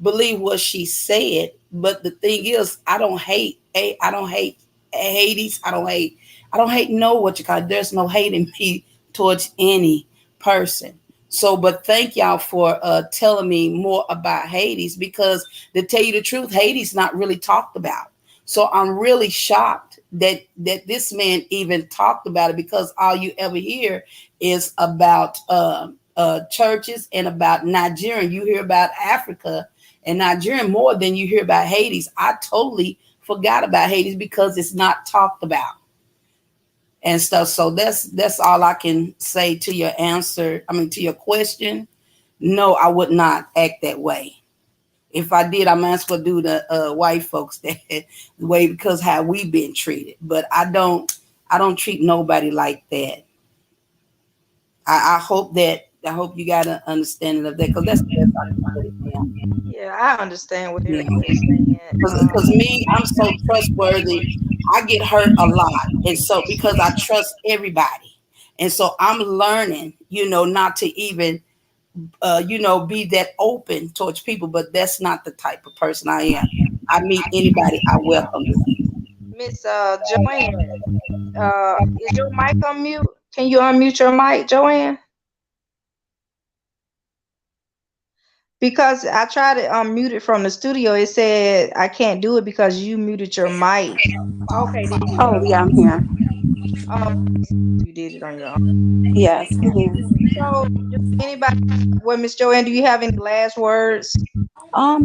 Speaker 4: believe what she said. But the thing is, I don't hate Hades. I don't hate no what you call it. There's no hate in me towards any person. So, but thank y'all for telling me more about Hades because to tell you the truth, Hades not really talked about. So I'm really shocked that this man even talked about it because all you ever hear is about churches and about Nigeria. You hear about Africa and Nigeria more than you hear about Hades. I totally forgot about Hades because it's not talked about and stuff. So that's all I can say to your answer. I mean, to your question. No, I would not act that way. If I did, I might as well do the white folks that way because how we been treated. But I don't treat nobody like that. I hope you got an understanding of that because that's the best I can put it down.
Speaker 3: Yeah, I understand what
Speaker 4: Yeah.
Speaker 3: everybody's saying.
Speaker 4: Because me, I'm so trustworthy. I get hurt a lot. And so because I trust everybody. And so I'm learning, not to even be that open towards people, but that's not the type of person I am. I meet anybody, I welcome them.
Speaker 3: Miss Joanne, is your mic on mute? Can you unmute your mic, Joanne? Because I tried to unmute it from the studio. It said I can't do it because you muted your mic. Okay, there you
Speaker 6: Oh,
Speaker 3: go.
Speaker 6: yeah, I'm here.
Speaker 3: You did it on your own.
Speaker 6: Yes, I'm here.
Speaker 3: So, anybody, well, Miss Joanne, do you have any last words?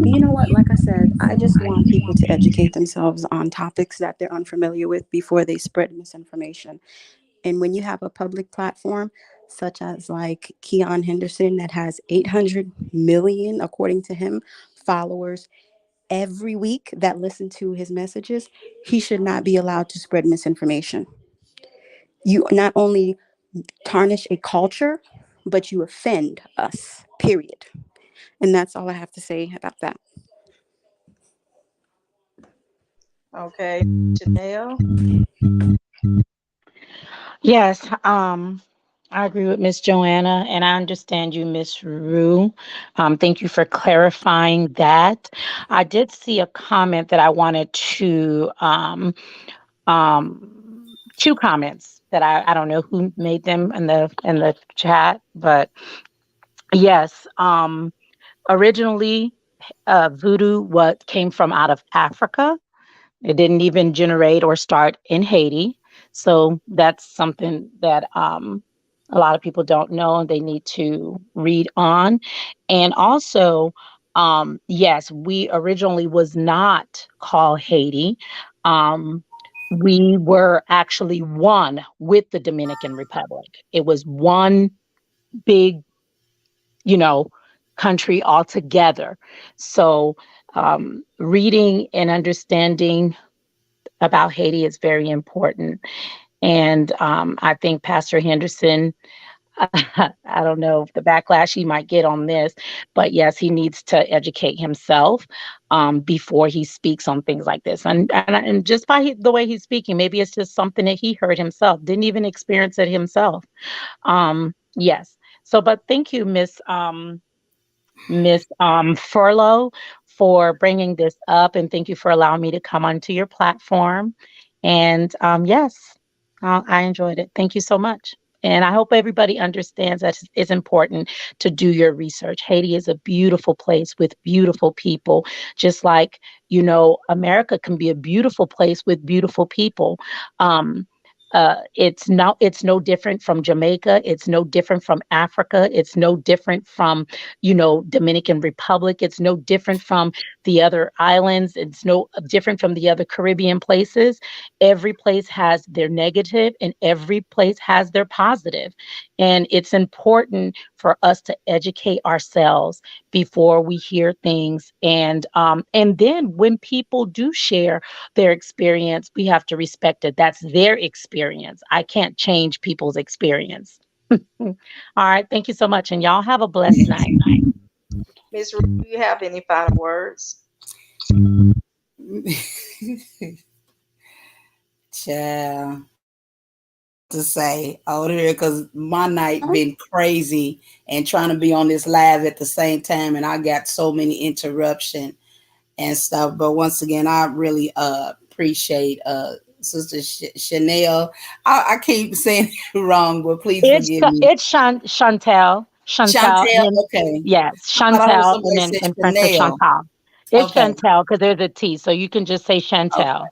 Speaker 6: You know what? Like I said, I just want people to educate themselves on topics that they're unfamiliar with before they spread misinformation. And when you have a public platform, such as like Keion Henderson, that has 800 million, according to him, followers every week that listen to his messages, he should not be allowed to spread misinformation. You not only tarnish a culture, but you offend us, period. And that's all I have to say about that.
Speaker 3: Okay, Chanel.
Speaker 5: Yes, I agree with Miss Joanna, and I understand you, Miss Rue. Thank you for clarifying that. I did see a comment that I wanted to um, two comments that I don't know who made them in the chat, but yes, originally voodoo what came from out of Africa. It didn't even generate or start in Haiti. So that's something that a lot of people don't know and they need to read on. And also, yes, we originally was not called Haiti. Um, we were actually one with the Dominican Republic. It was one big, you know, country altogether. So reading and understanding about Haiti is very important. And I think Pastor Henderson, I don't know if the backlash he might get on this, but yes, he needs to educate himself before he speaks on things like this. And just by the way he's speaking, maybe it's just something that he heard himself, didn't even experience it himself. Yes. So, but thank you, Miss Furlow, for bringing this up, and thank you for allowing me to come onto your platform. And yes, I enjoyed it. Thank you so much. And I hope everybody understands that it's important to do your research. Haiti is a beautiful place with beautiful people, just like, America can be a beautiful place with beautiful people. Um, it's no different from Jamaica. It's no different from Africa. It's no different from, Dominican Republic. It's no different from the other islands. It's no different from the other Caribbean places. Every place has their negative and every place has their positive. And it's important for us to educate ourselves before we hear things. And then when people do share their experience, we have to respect it. That's their experience. I can't change people's experience. All right. Thank you so much. And y'all have a blessed night.
Speaker 3: Miss Ruth, do you have any final words?
Speaker 4: Child, to say out here because my night been crazy and trying to be on this live at the same time, and I got so many interruption and stuff. But once again, I really appreciate Sister Chanel. I keep saying it wrong, but please forgive me.
Speaker 5: It's Chantel. Chantel.
Speaker 4: Chantel,
Speaker 5: And
Speaker 4: okay.
Speaker 5: yes,
Speaker 4: I thought
Speaker 5: Chantel, and
Speaker 4: somebody
Speaker 5: then
Speaker 4: said
Speaker 5: in French is
Speaker 4: Chanel.
Speaker 5: Chantal. It's
Speaker 4: Okay.
Speaker 5: Chantel because there's a T, so you can just say Chantel.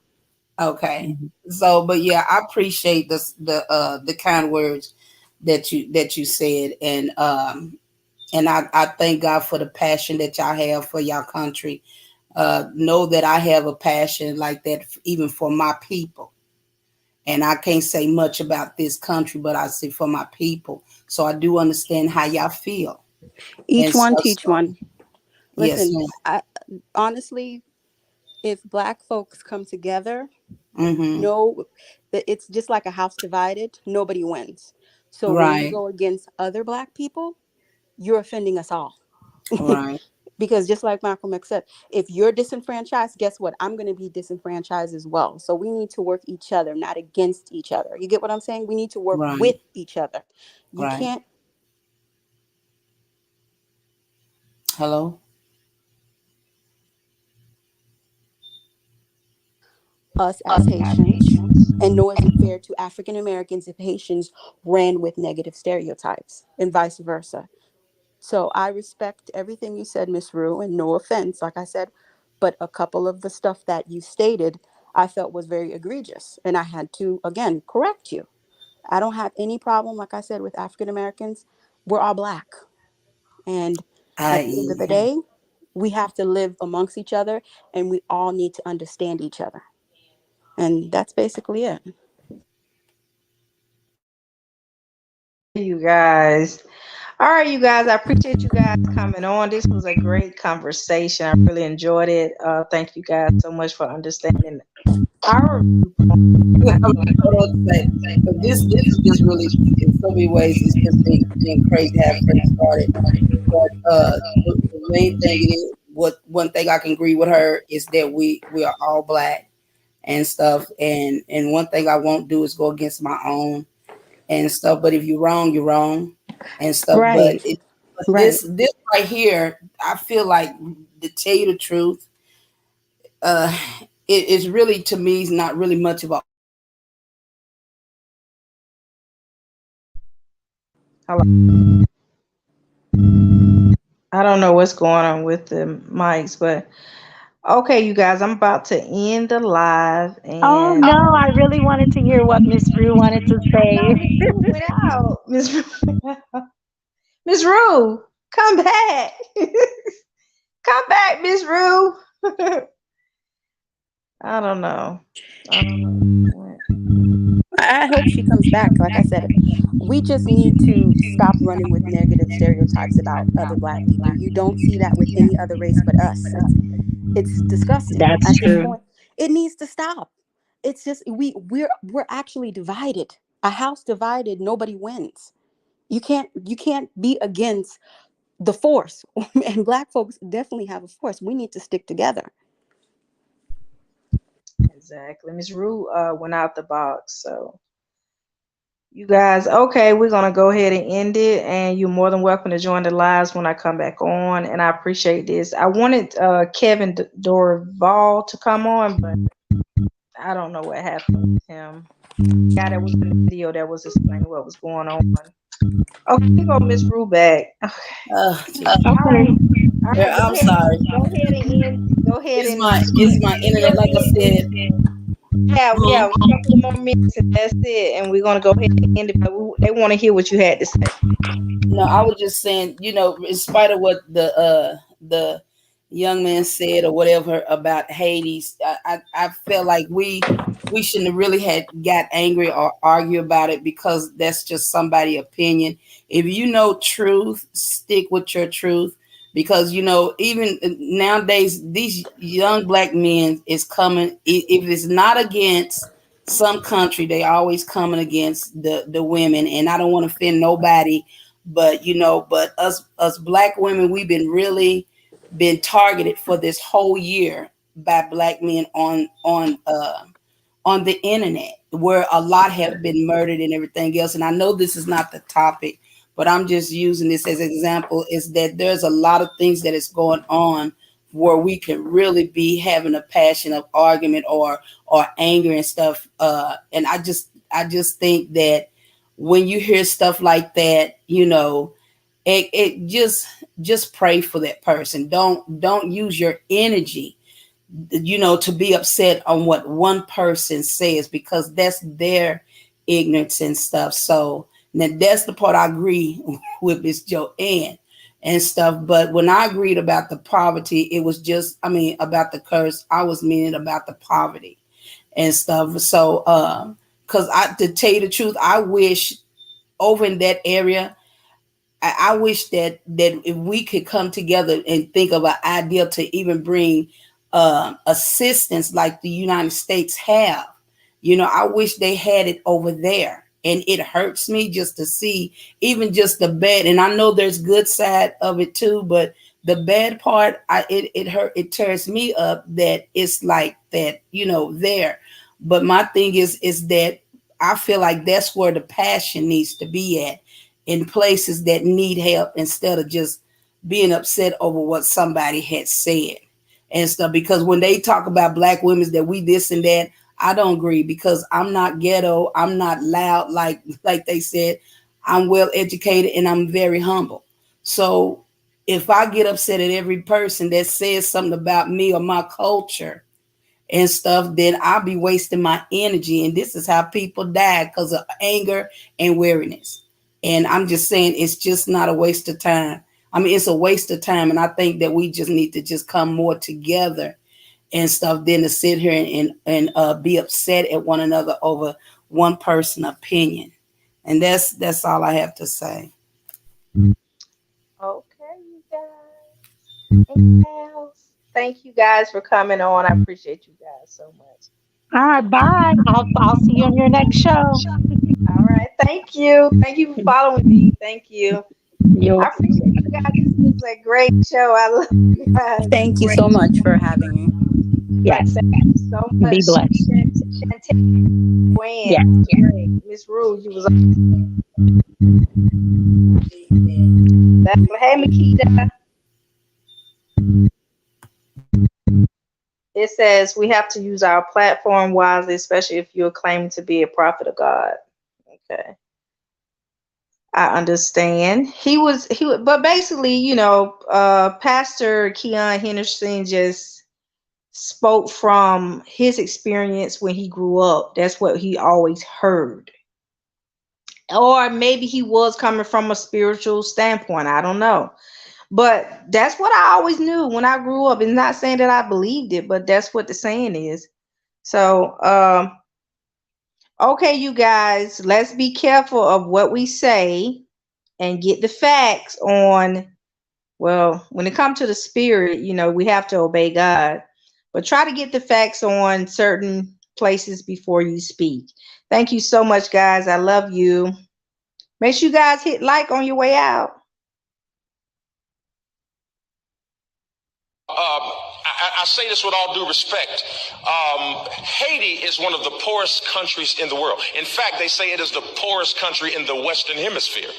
Speaker 4: Okay.
Speaker 5: Mhm.
Speaker 4: So, but yeah, I appreciate the kind words that you said, and I thank God for the passion that y'all have for y'all country. Know that I have a passion like that even for my people. And I can't say much about this country, but I say for my people. So I do understand how y'all feel.
Speaker 6: Each
Speaker 4: And
Speaker 6: one
Speaker 4: so,
Speaker 6: teach one.
Speaker 4: yes,
Speaker 6: Listen,
Speaker 4: ma'am.
Speaker 6: honestly, if Black folks come together,
Speaker 4: Mm-hmm.
Speaker 6: no, it's just like a house divided. Nobody wins. So when you
Speaker 4: Right,
Speaker 6: go against other Black people, you're offending us all.
Speaker 4: right,
Speaker 6: Because just like Malcolm X said, if you're disenfranchised, guess what? I'm going to be disenfranchised as well. So we need to work each other, not against each other. You get what I'm saying? We need to work
Speaker 4: right,
Speaker 6: with each other. You
Speaker 4: right.
Speaker 6: can't
Speaker 4: Hello?
Speaker 6: us as Haitians, and nor is it fair to African Americans if Haitians ran with negative stereotypes and vice versa. So I respect everything you said, Miss Rue, and no offense, like I said, but a couple of the stuff that you stated I felt was very egregious. And I had to, again, correct you. I don't have any problem, like I said, with African Americans. We're all Black. And at the end of the
Speaker 4: I
Speaker 6: day, we have to live amongst each other and we all need to understand each other. And that's basically it.
Speaker 3: You guys. All right, you guys. I appreciate you guys coming on. This was a great conversation. I really enjoyed it. Thank you guys so much for understanding our
Speaker 4: I'm total upset. But this is just really in so many ways it's just been crazy how it first started. But the main thing is what one thing I can agree with her is that we are all Black and stuff. And one thing I won't do is go against my own and stuff. But if you're wrong, you're wrong and stuff.
Speaker 6: Right,
Speaker 4: But
Speaker 6: right.
Speaker 4: this right here, I feel like to tell you the truth, uh, it is really to me is not really much of a
Speaker 3: Hello. I don't know what's going on with the mics, but okay, you guys, I'm about to end the live,
Speaker 5: Oh
Speaker 3: and
Speaker 5: no, I really wanted to hear what Miss Rue wanted to
Speaker 3: I know
Speaker 5: say.
Speaker 3: Miss Rue went out. Miss Rue, Miss Rue, come back, come back, Miss Rue. I don't know.
Speaker 6: I hope she comes back. Like I said, we just need to stop running with negative stereotypes about other Black people. You don't see that with any other race but us. It's disgusting.
Speaker 5: That's
Speaker 6: At this
Speaker 5: true.
Speaker 6: point, it needs to stop. It's just we're actually divided. A house divided, nobody wins. You can't be against the force. And Black folks definitely have a force. We need to stick together.
Speaker 3: Exactly. Miss Rue went out the box, so you guys, okay, we're gonna go ahead and end it, and you're more than welcome to join the lives when I come back on. And I appreciate this. I wanted Kevin Dorival to come on, but I don't know what happened with him. Yeah, that was in the video that was explaining what was going on. Okay, we go Miss Rue back.
Speaker 5: Okay.
Speaker 3: All right,
Speaker 4: Yeah,
Speaker 3: go
Speaker 4: I'm
Speaker 3: ahead.
Speaker 4: sorry.
Speaker 3: Go ahead and end. Go ahead
Speaker 4: It's
Speaker 3: and
Speaker 4: my internet, like I said.
Speaker 3: yeah,
Speaker 4: Mhm.
Speaker 3: a couple more minutes and that's it. And we're gonna go ahead and end it. But they want to hear what you had to say.
Speaker 4: No, I was just saying, in spite of what the young man said or whatever about Haiti, I felt like we shouldn't have really had got angry or argue about it, because that's just somebody's opinion. If you know truth, stick with your truth, because even nowadays these young Black men is coming. If it's not against some country, they always coming against the women, and I don't want to offend nobody, but us Black women, we've been really been targeted for this whole year by Black men on the internet, where a lot have been murdered and everything else. And I know this is not the topic, but I'm just using this as an example, is that there's a lot of things that is going on where we can really be having a passion of argument or anger and stuff. And I just think that when you hear stuff like that, it just pray for that person. Don't use your energy, to be upset on what one person says, because that's their ignorance and stuff. So now that's the part I agree with Miss Joanne and stuff. But when I agreed about the poverty, it was just, about the curse, I was meaning about the poverty and stuff. So, because to tell you the truth, I wish over in that area, I wish that if we could come together and think of an idea to even bring assistance like the United States have. I wish they had it over there. And it hurts me just to see even just the bad. And I know there's good side of it too, but the bad part, it tears me up that it's like that, there. But my thing is that I feel like that's where the passion needs to be at, in places that need help, instead of just being upset over what somebody had said and stuff. Because when they talk about Black women, that we this and that, I don't agree, because I'm not ghetto, I'm not loud like they said. I'm well educated and I'm very humble. So if I get upset at every person that says something about me or my culture and stuff, then I'll be wasting my energy. And this is how people die, because of anger and weariness. And I'm just saying, it's just not a waste of time. It's a waste of time. And I think that we just need to just come more together and stuff than to sit here and be upset at one another over one person opinion. And that's all I have to say.
Speaker 3: Okay, you guys. Anything else? Thank you guys for coming on. I appreciate you guys so much.
Speaker 5: All right, bye. I'll see you on your next show.
Speaker 3: All right, thank you. Thank you for following me. Thank you.
Speaker 5: You
Speaker 3: I appreciate you guys. This was a great show. I love you guys.
Speaker 6: Thank you so much for having me.
Speaker 5: yes.
Speaker 3: Thank you so much.
Speaker 5: Be blessed.
Speaker 3: Chantel,
Speaker 5: Yes.
Speaker 3: Gwen, Miss Rue, you was hey Makita. It says we have to use our platform wisely, especially if you're claiming to be a prophet of God. Okay. I understand. But basically, Pastor Keion Henderson just spoke from his experience when he grew up. That's what he always heard. Or maybe he was coming from a spiritual standpoint. I don't know. But that's what I always knew when I grew up. It's not saying that I believed it, but that's what the saying is. So, okay, you guys, let's be careful of what we say and get the facts on. Well, when it comes to the spirit, we have to obey God, but try to get the facts on certain places before you speak. Thank you so much, guys. I love you. Make sure you guys hit like on your way out.
Speaker 1: I say this with all due respect. Haiti is one of the poorest countries in the world. In fact, they say it is the poorest country in the Western Hemisphere.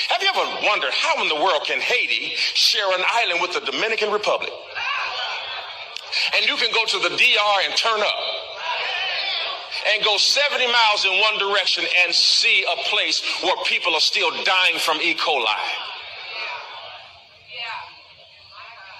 Speaker 1: Have you ever wondered how in the world can Haiti share an island with the Dominican Republic? And you can go to the DR and turn up and go 70 miles in one direction and see a place where people are still dying from E. coli.